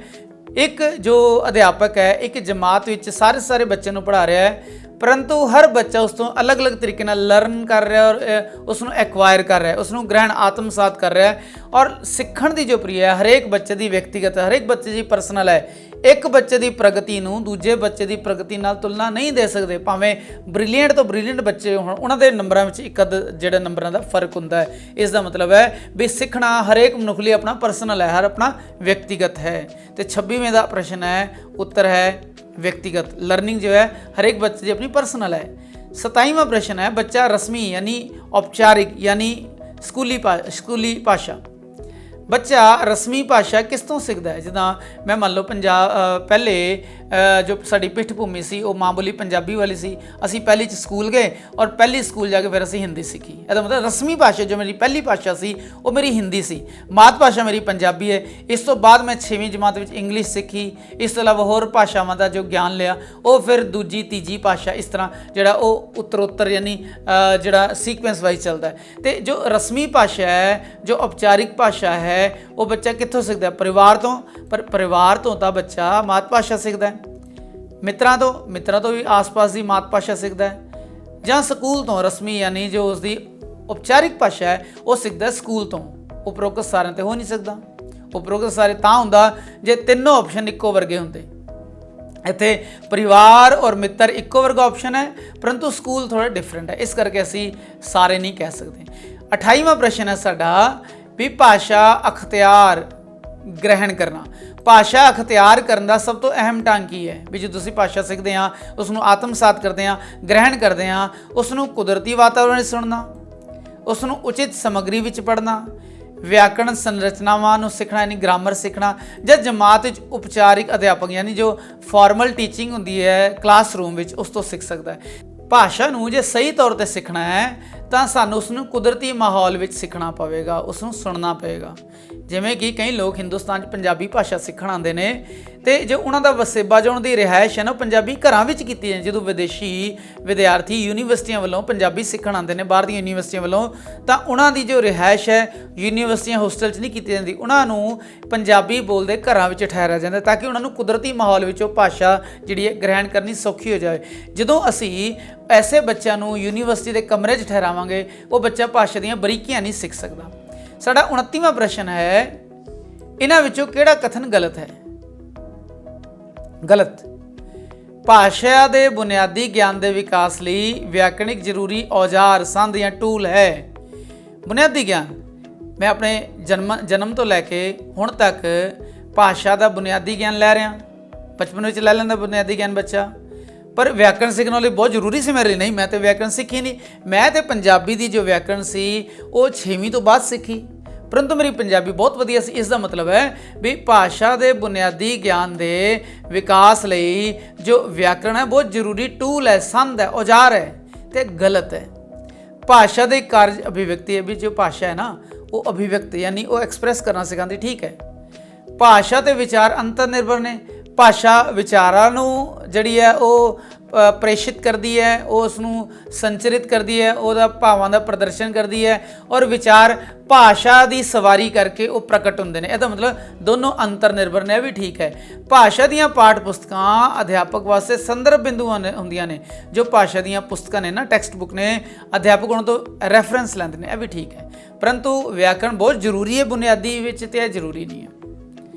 ਇੱਕ ਜੋ ਅਧਿਆਪਕ ਹੈ ਇੱਕ ਜਮਾਤ ਵਿੱਚ ਸਾਰੇ ਬੱਚਿਆਂ ਨੂੰ ਪੜ੍ਹਾ ਰਿਹਾ ਹੈ, ਪਰੰਤੂ ਹਰ ਬੱਚਾ ਉਸ ਤੋਂ ਅਲੱਗ-ਅਲੱਗ ਤਰੀਕੇ ਨਾਲ ਲਰਨ ਕਰ ਰਿਹਾ ਔਰ ਉਸ ਨੂੰ ਐਕਵਾਇਰ ਕਰ ਰਿਹਾ, ਉਸ ਨੂੰ ਗ੍ਰਹਿਣ ਆਤਮਸਾਤ ਕਰ ਰਿਹਾ। ਔਰ ਸਿੱਖਣ ਦੀ ਜੋ ਪ੍ਰਕਿਰਿਆ ਹੈ ਹਰੇਕ ਬੱਚੇ ਦੀ ਵਿਅਕਤੀਗਤ, ਹਰੇਕ ਬੱਚੇ ਦੀ ਪਰਸਨਲ ਹੈ। ਇੱਕ ਬੱਚੇ ਦੀ ਪ੍ਰਗਤੀ ਨੂੰ ਦੂਜੇ ਬੱਚੇ ਦੀ ਪ੍ਰਗਤੀ ਨਾਲ ਤੁਲਨਾ ਨਹੀਂ ਦੇ ਸਕਦੇ, ਭਾਵੇਂ ਬ੍ਰਿਲੀਅੰਟ ਤੋਂ ਬ੍ਰਿਲੀਅੰਟ ਬੱਚੇ ਹੋਣ, ਉਹਨਾਂ ਦੇ ਨੰਬਰਾਂ ਵਿੱਚ ਇੱਕ ਅੱਧ ਜਿਹੜਾ ਨੰਬਰਾਂ ਦਾ ਫਰਕ ਹੁੰਦਾ ਹੈ। ਇਸ ਦਾ ਮਤਲਬ ਹੈ ਵੀ ਸਿੱਖਣਾ ਹਰੇਕ ਮਨੁੱਖ ਲਈ ਆਪਣਾ ਪਰਸਨਲ ਹੈ, ਹਰ ਆਪਣਾ ਵਿਅਕਤੀਗਤ ਹੈ। ਤੇ 26ਵੇਂ ਦਾ ਪ੍ਰਸ਼ਨ ਹੈ, ਉੱਤਰ ਹੈ ਵਿਅਕਤੀਗਤ। ਲਰਨਿੰਗ ਜੋ ਹੈ ਹਰੇਕ ਬੱਚੇ ਦੀ ਆਪਣੀ ਪਰਸਨਲ ਹੈ। 27ਵਾਂ ਪ੍ਰਸ਼ਨ ਹੈ ਬੱਚਾ ਰਸਮੀ ਯਾਨੀ ਔਪਚਾਰਿਕ ਯਾਨੀ ਸਕੂਲੀ ਭਾਸ਼ਾ, ਬੱਚਾ ਰਸਮੀ ਭਾਸ਼ਾ ਕਿਸ ਤੋਂ ਸਿੱਖਦਾ ਹੈ? ਜਿੱਦਾਂ ਮੈਂ ਮੰਨ ਲਓ ਪਹਿਲੇ ਜੋ ਸਾਡੀ ਪਿੱਠ ਭੂਮੀ ਸੀ ਉਹ ਮਾਂ ਬੋਲੀ ਪੰਜਾਬੀ ਵਾਲੀ ਸੀ, ਅਸੀਂ ਪਹਿਲੀ 'ਚ ਸਕੂਲ ਗਏ ਔਰ ਪਹਿਲੀ ਸਕੂਲ ਜਾ ਕੇ ਫਿਰ ਅਸੀਂ ਹਿੰਦੀ ਸਿੱਖੀ। ਇਹਦਾ ਮਤਲਬ ਰਸਮੀ ਭਾਸ਼ਾ ਜੋ ਮੇਰੀ ਪਹਿਲੀ ਭਾਸ਼ਾ ਸੀ ਉਹ ਮੇਰੀ ਹਿੰਦੀ ਸੀ, ਮਾਤ ਭਾਸ਼ਾ ਮੇਰੀ ਪੰਜਾਬੀ ਹੈ। ਇਸ ਤੋਂ ਬਾਅਦ ਮੈਂ 6ਵੀਂ ਜਮਾਤ ਵਿੱਚ ਇੰਗਲਿਸ਼ ਸਿੱਖੀ, ਇਸ ਤੋਂ ਇਲਾਵਾ ਹੋਰ ਭਾਸ਼ਾਵਾਂ ਦਾ ਜੋ ਗਿਆਨ ਲਿਆ ਉਹ ਫਿਰ ਦੂਜੀ ਤੀਜੀ ਭਾਸ਼ਾ, ਇਸ ਤਰ੍ਹਾਂ ਜਿਹੜਾ ਉਹ ਉੱਤਰ ਯਾਨੀ ਜਿਹੜਾ ਸੀਕੁਐਂਸ ਵਾਈਜ਼ ਚੱਲਦਾ ਹੈ। ਤੇ ਜੋ ਰਸਮੀ ਭਾਸ਼ਾ ਹੈ, ਜੋ ਔਪਚਾਰਿਕ ਭਾਸ਼ਾ ਹੈ, ਉਹ ਬੱਚਾ ਕਿੱਥੋਂ ਸਿੱਖਦਾ? ਪਰਿਵਾਰ ਤੋਂ। ਪਰ ਪਰਿਵਾਰ ਤੋਂ ਤਾਂ ਬੱਚਾ ਮਾਤ ਭਾਸ਼ਾ ਸਿੱਖਦਾ ਹੈ, ਮਿੱਤਰਾਂ ਤੋਂ ਵੀ ਆਸ-ਪਾਸ ਦੀ ਮਾਤ ਭਾਸ਼ਾ ਸਿੱਖਦਾ ਹੈ, ਜਾਂ ਸਕੂਲ ਤੋਂ ਰਸਮੀ ਯਾਨੀ ਜੋ ਉਸਦੀ ਔਪਚਾਰਿਕ ਭਾਸ਼ਾ ਹੈ ਉਹ ਸਿੱਖਦਾ ਸਕੂਲ ਤੋਂ। ਉਪਰੋਕਤ ਸਾਰਿਆਂ ਤੇ ਹੋ ਨਹੀਂ ਸਕਦਾ। ਉਪਰੋਕਤ ਸਾਰੇ ਤਾਂ ਹੁੰਦਾ ਜੇ ਤਿੰਨੋਂ ਆਪਸ਼ਨ ਇੱਕੋ ਵਰਗੇ ਹੁੰਦੇ। ਇੱਥੇ परिवार और मित्र ਇੱਕੋ ਵਰਗਾ ਆਪਸ਼ਨ ਹੈ, परंतु ਸਕੂਲ ਥੋੜਾ ਡਿਫਰੈਂਟ ਹੈ, ਇਸ ਕਰਕੇ ਅਸੀਂ ਸਾਰੇ ਨਹੀਂ ਕਹਿ ਸਕਦੇ। 28ਵਾਂ ਪ੍ਰਸ਼ਨ ਹੈ ਸਾਡਾ ਵੀ ਭਾਸ਼ਾ ਅਖਤਿਆਰ ਗ੍ਰਹਿਣ ਕਰਨਾ। ਭਾਸ਼ਾ ਅਖਤਿਆਰ ਕਰਨ ਦਾ ਸਭ ਤੋਂ ਅਹਿਮ ਢੰਗ ਕੀ ਹੈ ਵੀ ਜਦੋਂ ਅਸੀਂ ਭਾਸ਼ਾ ਸਿੱਖਦੇ ਹਾਂ, ਉਸ ਨੂੰ ਆਤਮਸਾਤ ਕਰਦੇ ਹਾਂ, ਗ੍ਰਹਿਣ ਕਰਦੇ ਹਾਂ, ਉਸ ਨੂੰ ਕੁਦਰਤੀ ਵਾਤਾਵਰਣ ਵਿੱਚ ਸੁਣਨਾ, ਉਸ ਨੂੰ ਉਚਿਤ ਸਮੱਗਰੀ ਵਿੱਚ ਪੜ੍ਹਨਾ, ਵਿਆਕਰਣ ਸੰਰਚਨਾਵਾਂ ਨੂੰ ਸਿੱਖਣਾ ਯਾਨੀ ਗ੍ਰਾਮਰ ਸਿੱਖਣਾ, ਜਾਂ ਜਮਾਤ ਵਿੱਚ ਉਪਚਾਰਿਕ ਅਧਿਆਪਕ ਯਾਨੀ ਜੋ ਫਾਰਮਲ ਟੀਚਿੰਗ ਹੁੰਦੀ ਹੈ ਕਲਾਸਰੂਮ ਵਿੱਚ, ਉਸ ਤੋਂ ਸਿੱਖ ਸਕਦਾ ਹੈ। ਭਾਸ਼ਾ ਨੂੰ ਜੇ ਸਹੀ ਤੌਰ 'ਤੇ ਸਿੱਖਣਾ ਹੈ ਤਾਂ ਸਾਨੂੰ ਉਸ ਨੂੰ ਕੁਦਰਤੀ ਮਾਹੌਲ ਵਿੱਚ ਸਿੱਖਣਾ ਪਵੇਗਾ, ਉਸ ਨੂੰ ਸੁਣਨਾ ਪਵੇਗਾ। ਜਿਵੇਂ ਕਿ ਕਈ ਲੋਕ ਹਿੰਦੁਸਤਾਨ 'ਚ ਪੰਜਾਬੀ ਭਾਸ਼ਾ ਸਿੱਖਣ ਆਉਂਦੇ ਨੇ ਅਤੇ ਜੋ ਉਹਨਾਂ ਦਾ ਵਸੇਬਾ, ਜੋ ਉਹਨਾਂ ਦੀ ਰਿਹਾਇਸ਼ ਹੈ ਨਾ, ਉਹ ਪੰਜਾਬੀ ਘਰਾਂ ਵਿੱਚ ਕੀਤੀ ਹੈ। ਜਦੋਂ ਵਿਦੇਸ਼ੀ ਵਿਦਿਆਰਥੀ ਯੂਨੀਵਰਸਿਟੀਆਂ ਵੱਲੋਂ ਪੰਜਾਬੀ ਸਿੱਖਣ ਆਉਂਦੇ ਨੇ, ਬਾਹਰ ਦੀਆਂ ਯੂਨੀਵਰਸਿਟੀਆਂ ਵੱਲੋਂ, ਤਾਂ ਉਹਨਾਂ ਦੀ ਜੋ ਰਿਹਾਇਸ਼ ਹੈ ਯੂਨੀਵਰਸਿਟੀਆਂ ਹੋਸਟਲ 'ਚ ਨਹੀਂ ਕੀਤੀ ਜਾਂਦੀ, ਉਹਨਾਂ ਨੂੰ ਪੰਜਾਬੀ ਬੋਲਦੇ ਘਰਾਂ ਵਿੱਚ ਠਹਿਰਿਆ ਜਾਂਦਾ ਤਾਂ ਕਿ ਉਹਨਾਂ ਨੂੰ ਕੁਦਰਤੀ ਮਾਹੌਲ ਵਿੱਚ ਉਹ ਭਾਸ਼ਾ ਜਿਹੜੀ ਹੈ ਗ੍ਰਹਿਣ ਕਰਨੀ ਸੌਖੀ ਹੋ ਜਾਵੇ। ਜਦੋਂ ਅਸੀਂ ਐਸੇ ਬੱਚਿਆਂ ਨੂੰ ਯੂਨੀਵਰਸਿਟੀ ਦੇ ਕਮਰੇ 'ਚ ਠਹਿਰਾਵਾਂਗੇ, ਉਹ ਬੱਚਾ ਭਾਸ਼ਾ ਦੀਆਂ ਬਰੀਕੀਆਂ ਨਹੀਂ ਸਿੱਖ ਸਕਦਾ। ਸਾਡਾ 29ਵਾਂ ਪ੍ਰਸ਼ਨ ਹੈ, ਇਹਨਾਂ ਵਿੱਚੋਂ ਕਿਹੜਾ ਕਥਨ ਗਲਤ ਹੈ? ਗਲਤ। ਭਾਸ਼ਾ ਦੇ ਬੁਨਿਆਦੀ ਗਿਆਨ ਦੇ ਵਿਕਾਸ ਲਈ ਵਿਆਕਰਣਿਕ ਜ਼ਰੂਰੀ ਔਜ਼ਾਰ, ਸੰਦ ਜਾਂ ਟੂਲ ਹੈ। ਬੁਨਿਆਦੀ ਗਿਆਨ, ਮੈਂ ਆਪਣੇ ਜਨਮ ਤੋਂ ਲੈ ਕੇ ਹੁਣ ਤੱਕ ਭਾਸ਼ਾ ਦਾ ਬੁਨਿਆਦੀ ਗਿਆਨ ਲੈ ਰਿਹਾ। ਬਚਪਨ ਵਿੱਚ ਲੈ ਲੈਂਦਾ ਬੁਨਿਆਦੀ ਗਿਆਨ ਬੱਚਾ, ਪਰ ਵਿਆਕਰਣ ਸਿੱਖਣ ਲਈ ਬਹੁਤ ਜ਼ਰੂਰੀ ਸੀ ਮੇਰੇ ਲਈ। ਨਹੀਂ, ਮੈਂ ਤਾਂ ਵਿਆਕਰਣ ਸਿੱਖੀ ਨਹੀਂ। ਮੈਂ ਤਾਂ ਪੰਜਾਬੀ ਦੀ ਜੋ ਵਿਆਕਰਣ ਸੀ ਉਹ 6ਵੀਂ ਤੋਂ ਬਾਅਦ ਸਿੱਖੀ, ਪਰੰਤੂ ਮੇਰੀ ਪੰਜਾਬੀ ਬਹੁਤ ਵਧੀਆ ਸੀ। ਇਸ ਦਾ ਮਤਲਬ ਹੈ ਵੀ ਭਾਸ਼ਾ ਦੇ ਬੁਨਿਆਦੀ ਗਿਆਨ ਦੇ ਵਿਕਾਸ ਲਈ ਜੋ ਵਿਆਕਰਣ ਹੈ ਬਹੁਤ ਜ਼ਰੂਰੀ ਟੂਲ ਹੈ, ਸੰਦ ਹੈ, ਔਜ਼ਾਰ ਹੈ, ਅਤੇ ਗਲਤ ਹੈ। ਭਾਸ਼ਾ ਦੇ ਕਾਰਜ ਅਭਿਵਿਅਕਤੀ ਹੈ ਵੀ ਜੋ ਭਾਸ਼ਾ ਹੈ ਨਾ, ਉਹ ਅਭਿਵਿਅਕਤ ਯਾਨੀ ਉਹ ਐਕਸਪ੍ਰੈਸ ਕਰਨਾ ਸਿਖਾਉਂਦੀ, ਠੀਕ ਹੈ। ਭਾਸ਼ਾ ਤੇ ਵਿਚਾਰ ਅੰਤਰ ਨਿਰਭਰ ਨੇ। ਭਾਸ਼ਾ ਵਿਚਾਰਾਂ ਨੂੰ ਜਿਹੜੀ ਹੈ ਉਹ ਪ੍ਰੇਸ਼ਿਤ ਕਰਦੀ ਹੈ, ਉਹ ਉਸ ਨੂੰ ਸੰਚਰਿਤ ਕਰਦੀ ਹੈ, ਉਹਦਾ ਭਾਵਾਂ ਦਾ ਪ੍ਰਦਰਸ਼ਨ ਕਰਦੀ ਹੈ, ਔਰ ਵਿਚਾਰ ਭਾਸ਼ਾ ਦੀ ਸਵਾਰੀ ਕਰਕੇ ਉਹ ਪ੍ਰਗਟ ਹੁੰਦੇ ਨੇ। ਇਹਦਾ ਮਤਲਬ ਦੋਨੋਂ ਅੰਤਰ ਨਿਰਭਰ ਨੇ, ਇਹ ਵੀ ਠੀਕ ਹੈ। ਭਾਸ਼ਾ ਦੀਆਂ ਪਾਠ ਪੁਸਤਕਾਂ ਅਧਿਆਪਕ ਵਾਸਤੇ ਸੰਦਰਭ ਬਿੰਦੂਆਂ ਹੁੰਦੀਆਂ ਨੇ। ਜੋ ਭਾਸ਼ਾ ਦੀਆਂ ਪੁਸਤਕਾਂ ਨੇ ਨਾ, ਟੈਕਸਟ ਬੁੱਕ ਨੇ, ਅਧਿਆਪਕ ਉਹਨਾਂ ਤੋਂ ਰੈਫਰੈਂਸ ਲੈਂਦੇ ਨੇ, ਇਹ ਵੀ ਠੀਕ ਹੈ। ਪਰੰਤੂ ਵਿਆਕਰਣ ਬਹੁਤ ਜ਼ਰੂਰੀ ਹੈ ਬੁਨਿਆਦੀ ਵਿੱਚ, ਅਤੇ ਇਹ ਜ਼ਰੂਰੀ ਨਹੀਂ ਹੈ।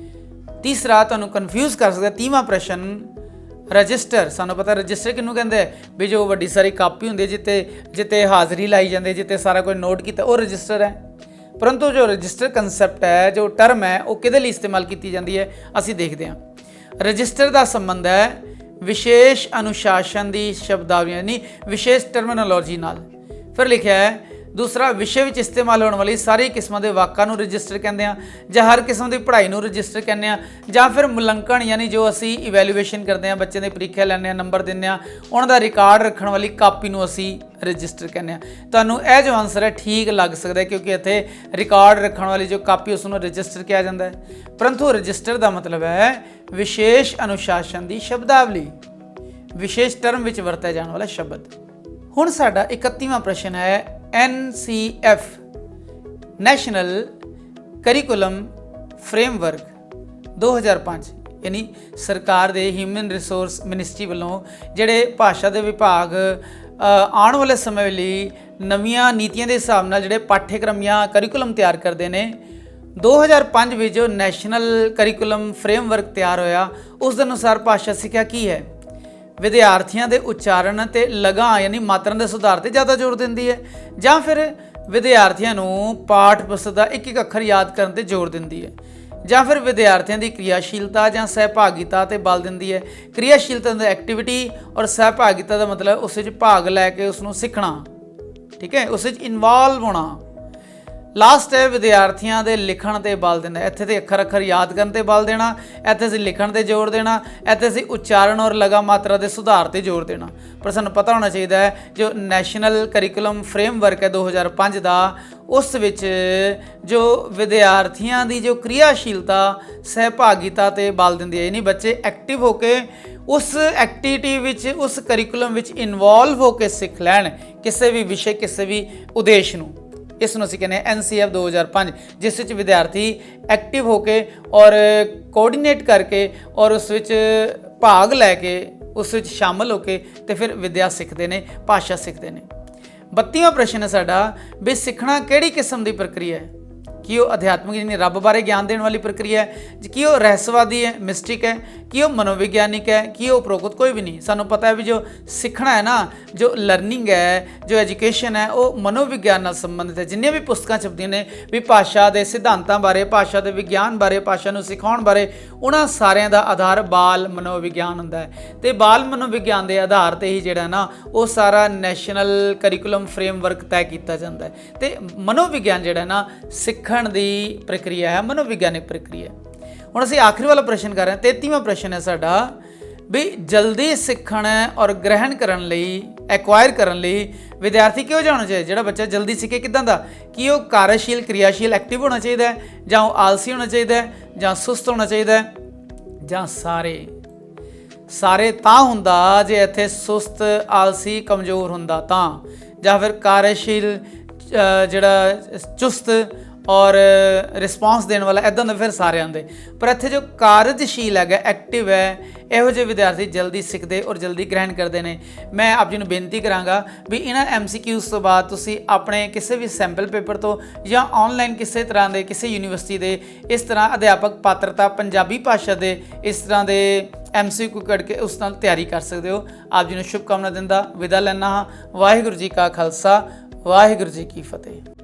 ਤੀਸਰਾ ਤੁਹਾਨੂੰ ਕਨਫਿਊਜ਼ ਕਰ ਸਕਦਾ 30ਵਾਂ ਪ੍ਰਸ਼ਨ, ਰਜਿਸਟਰ। ਸਾਨੂੰ ਪਤਾ ਰਜਿਸਟਰ ਕਿਹਨੂੰ ਕਹਿੰਦੇ ਵੀ ਜੋ ਵੱਡੀ ਸਾਰੀ ਕਾਪੀ ਹੁੰਦੀ ਹੈ ਜਿੱਤੇ ਹਾਜ਼ਰੀ ਲਾਈ ਜਾਂਦੀ, ਜਿੱਤੇ ਸਾਰਾ ਕੁਝ ਨੋਟ ਕੀਤਾ, ਉਹ ਰਜਿਸਟਰ ਹੈ। ਪਰੰਤੂ ਜੋ ਰਜਿਸਟਰ ਕੰਸੈਪਟ ਹੈ, ਜੋ ਟਰਮ ਹੈ, ਉਹ ਕਿਹਦੇ ਲਈ ਇਸਤੇਮਾਲ ਕੀਤੀ ਜਾਂਦੀ ਹੈ ਅਸੀਂ ਦੇਖਦੇ ਹਾਂ। ਰਜਿਸਟਰ ਦਾ ਸੰਬੰਧ ਹੈ ਵਿਸ਼ੇਸ਼ ਅਨੁਸ਼ਾਸਨ ਦੀ ਸ਼ਬਦਾਵਲੀ ਯਾਨੀ ਵਿਸ਼ੇਸ਼ ਟਰਮੀਨੋਲੋਜੀ ਨਾਲ। ਫਿਰ ਲਿਖਿਆ ਹੈ ਦੂਸਰਾ, ਵਿਸ਼ੇ ਵਿੱਚ ਇਸਤੇਮਾਲ ਹੋਣ ਵਾਲੀ ਸਾਰੀ ਕਿਸਮਾਂ ਦੇ ਵਾਕਾਂ ਨੂੰ ਰਜਿਸਟਰ ਕਹਿੰਦੇ ਆ, ਜਾਂ ਹਰ ਕਿਸਮ ਦੀ ਪੜ੍ਹਾਈ ਨੂੰ ਰਜਿਸਟਰ ਕਹਿੰਦੇ ਆ, ਜਾਂ ਫਿਰ ਮੁਲਾਂਕਣ ਯਾਨੀ ਜੋ ਅਸੀਂ ਇਵੈਲੂਏਸ਼ਨ ਕਰਦੇ ਹਾਂ, ਬੱਚੇ ਦੀ ਪ੍ਰੀਖਿਆ ਲੈਂਦੇ ਹਾਂ, ਨੰਬਰ ਦਿੰਦੇ ਹਾਂ, ਉਹਨਾਂ ਦਾ ਰਿਕਾਰਡ ਰੱਖਣ ਵਾਲੀ ਕਾਪੀ ਨੂੰ ਅਸੀਂ ਰਜਿਸਟਰ ਕਹਿੰਦੇ ਹਾਂ। ਤੁਹਾਨੂੰ ਇਹ ਜੋ ਆਨਸਰ ਹੈ ਠੀਕ ਲੱਗ ਸਕਦਾ ਕਿਉਂਕਿ ਇੱਥੇ ਰਿਕਾਰਡ ਰੱਖਣ ਵਾਲੀ ਜੋ ਕਾਪੀ ਉਸ ਨੂੰ ਰਜਿਸਟਰ ਕਿਹਾ ਜਾਂਦਾ ਹੈ। ਪਰੰਤੂ ਰਜਿਸਟਰ ਦਾ ਮਤਲਬ ਹੈ ਵਿਸ਼ੇਸ਼ ਅਨੁਸ਼ਾਸਨ ਦੀ ਸ਼ਬਦਾਵਲੀ, ਵਿਸ਼ੇਸ਼ ਟਰਮ ਵਿੱਚ ਵਰਤਿਆ ਜਾਣ ਵਾਲਾ ਸ਼ਬਦ। ਹੁਣ ਸਾਡਾ 31ਵਾਂ ਪ੍ਰਸ਼ਨ ਹੈ, NCF ਨੈਸ਼ਨਲ ਕਰਿਕੂਲਮ ਫਰੇਮਵਰਕ 2005 ਯਾਨੀ ਸਰਕਾਰ ਦੇ ਹਿਊਮਨ ਰਿਸੋਰਸ ਮਿਨਿਸਟਰੀ ਵੱਲੋਂ ਜਿਹੜੇ ਭਾਸ਼ਾ ਦੇ ਵਿਭਾਗ ਆਉਣ ਵਾਲੇ ਸਮੇਂ ਲਈ ਨਵੀਆਂ ਨੀਤੀਆਂ ਦੇ ਹਿਸਾਬ ਨਾਲ ਜਿਹੜੇ ਪਾਠ्यक्रम ਜਾਂ ਕਰਿਕੂਲਮ ਤਿਆਰ ਕਰਦੇ ਨੇ, 2005 ਵਿੱਚ ਜੋ ਨੈਸ਼ਨਲ ਕਰਿਕੂਲਮ ਫਰੇਮਵਰਕ ਤਿਆਰ ਹੋਇਆ ਉਸ ਦੇ ਅਨੁਸਾਰ ਭਾਸ਼ਾ ਸਿੱਖਿਆ ਕੀ ਹੈ? ਵਿਦਿਆਰਥੀਆਂ ਦੇ ਉਚਾਰਨ ਅਤੇ ਲਗਾਂ ਯਾਨੀ ਮਾਤਰਾ ਦੇ ਸੁਧਾਰ 'ਤੇ ਜ਼ਿਆਦਾ ਜ਼ੋਰ ਦਿੰਦੀ ਹੈ, ਜਾਂ ਫਿਰ ਵਿਦਿਆਰਥੀਆਂ ਨੂੰ ਪਾਠ ਪੁਸਤਕ ਦਾ ਇੱਕ ਇੱਕ ਅੱਖਰ ਯਾਦ ਕਰਨ 'ਤੇ ਜ਼ੋਰ ਦਿੰਦੀ ਹੈ, ਜਾਂ ਫਿਰ ਵਿਦਿਆਰਥੀਆਂ ਦੀ ਕਿਰਿਆਸ਼ੀਲਤਾ ਜਾਂ ਸਹਿਭਾਗਿਤਾ 'ਤੇ ਬਲ ਦਿੰਦੀ ਹੈ। ਕਿਰਿਆਸ਼ੀਲਤਾ ਦਾ ਐਕਟੀਵਿਟੀ ਔਰ ਸਹਿਭਾਗਿਤਾ ਦਾ ਮਤਲਬ ਉਸ ਵਿੱਚ ਭਾਗ ਲੈ ਕੇ ਉਸ ਨੂੰ ਸਿੱਖਣਾ, ਠੀਕ ਹੈ, ਉਸ ਵਿੱਚ ਇਨਵੋਲਵ ਹੋਣਾ। ਲਾਸਟ ਹੈ ਵਿਦਿਆਰਥੀਆਂ ਦੇ ਲਿਖਣ 'ਤੇ ਬਲ ਦੇਣਾ। ਇੱਥੇ ਤੇ ਅੱਖਰ ਯਾਦ ਕਰਨ 'ਤੇ ਬਲ ਦੇਣਾ, ਇੱਥੇ ਅਸੀਂ ਲਿਖਣ 'ਤੇ ਜ਼ੋਰ ਦੇਣਾ, ਇੱਥੇ ਅਸੀਂ ਉਚਾਰਨ ਔਰ ਲਗਾ ਮਾਤਰਾ ਦੇ ਸੁਧਾਰ 'ਤੇ ਜ਼ੋਰ ਦੇਣਾ। ਪਰ ਸਾਨੂੰ ਪਤਾ ਹੋਣਾ ਚਾਹੀਦਾ ਹੈ ਜੋ ਨੈਸ਼ਨਲ ਕਰਿਕੂਲਮ ਫਰੇਮਵਰਕ ਹੈ 2005 ਦਾ, ਉਸ ਵਿੱਚ ਜੋ ਵਿਦਿਆਰਥੀਆਂ ਦੀ ਜੋ ਕਿਰਿਆਸ਼ੀਲਤਾ ਸਹਿਭਾਗਿਤਾ 'ਤੇ ਬਲ ਦਿੰਦੀ ਹੈ, ਯਾਨੀ ਬੱਚੇ ਐਕਟਿਵ ਹੋ ਕੇ ਉਸ ਐਕਟੀਵਿਟੀ ਵਿੱਚ, ਉਸ ਕਰਿਕੂਲਮ ਵਿੱਚ ਇਨਵੋਲਵ ਹੋ ਕੇ ਸਿੱਖ ਲੈਣ ਕਿਸੇ ਵੀ ਵਿਸ਼ੇ, ਕਿਸੇ ਵੀ ਉਦੇਸ਼ ਨੂੰ। ਇਸ ਨੂੰ ਅਸੀਂ ਕਹਿੰਦੇ ਹਾਂ NCF 2005, ਜਿਸ ਵਿੱਚ ਵਿਦਿਆਰਥੀ ਐਕਟਿਵ ਹੋ ਕੇ ਔਰ ਕੋਆਰਡੀਨੇਟ ਕਰਕੇ ਔਰ ਉਸ ਵਿੱਚ ਭਾਗ ਲੈ ਕੇ ਉਸ ਵਿੱਚ ਸ਼ਾਮਲ ਹੋ ਕੇ ਤੇ ਫਿਰ ਵਿਦਿਆ ਸਿੱਖਦੇ ਨੇ, ਭਾਸ਼ਾ ਸਿੱਖਦੇ ਨੇ। 32ਵਾਂ ਪ੍ਰਸ਼ਨ ਹੈ ਸਾਡਾ ਵੀ ਸਿੱਖਣਾ ਕਿਹੜੀ ਕਿਸਮ ਦੀ ਪ੍ਰਕਿਰਿਆ ਹੈ? ਕੀ ਉਹ ਅਧਿਆਤਮਿਕ ਯਾਨੀ ਰੱਬ ਬਾਰੇ ਗਿਆਨ ਦੇਣ ਵਾਲੀ ਪ੍ਰਕਿਰਿਆ ਹੈ? ਕੀ ਉਹ ਰਹੱਸਵਾਦੀ ਹੈ, ਮਿਸਟਿਕ ਹੈ? कि वो मनोविग्यानिक है कि वो उपरोक्त कोई भी नहीं। सानू पता है भी जो सीखना है ना, जो लर्निंग है, जो एजुकेशन है, वो मनोविग्यान नाल संबंधित है। जिन्नियां भी पुस्तकां छपदियां ने भी भाषा के सिद्धांतां बारे, भाषा के विग्यान बारे, भाषा नूं सिखाउण बारे, उन्हां सारिਆਂ ਦਾ आधार बाल मनोविग्यान हुंदा है। ते बाल मनोविग्यान के आधार ते ही जिहड़ा ना वो सारा नैशनल करिकुलम फ्रेमवर्क तय किया जाता है। ते मनोविग्यान जिहड़ा ना सीखण दी प्रक्रिया है, मनोविग्यानिक प्रक्रिया। हुण असीं आखिरी वाला प्रश्न कर रहे हैं, 33वां प्रश्न है साडा भी जल्दी सीखण और ग्रहण करन लई, एक्वायर करन लई विद्यार्थी किहो जिहा होना चाहिए? जिहड़ा बच्चा जल्दी सीखे किदां दा, कि वो कार्यशील क्रियाशील एक्टिव होना चाहिए, जां आलसी होना चाहिए, जां सुस्त होना चाहिए, जां सारे तां हुंदा जे इत्थे सुस्त, आलसी, कमज़ोर हुंदा तां, जां फिर कार्यशील जिहड़ा चुस्त और रिस्पॉन्स देने वाला इदां दे फिर सारे आंदे। पर इत्थे जो कार्यशील है, एक्टिव है, इहो ਜਿਹੇ विद्यार्थी जल्दी सीखते और जल्दी ग्रहण करते हैं। मैं आप जी नूं बेनती करांगा भी इन्हां MCQs तो बाद तुसीं अपने किसी भी सैंपल पेपर तो या ऑनलाइन किसी तरह के किसी यूनीवर्सिटी के इस तरह अध्यापक पात्रता पंजाबी भाषा के इस तरह के MCQ कढ़ के उस नाल तैयारी कर सकते हो। आप जी नूं शुभकामना दिंदा विदा लैना हाँ। वाहिगुरू जी का खालसा, वाहिगुरू जी की फतेह।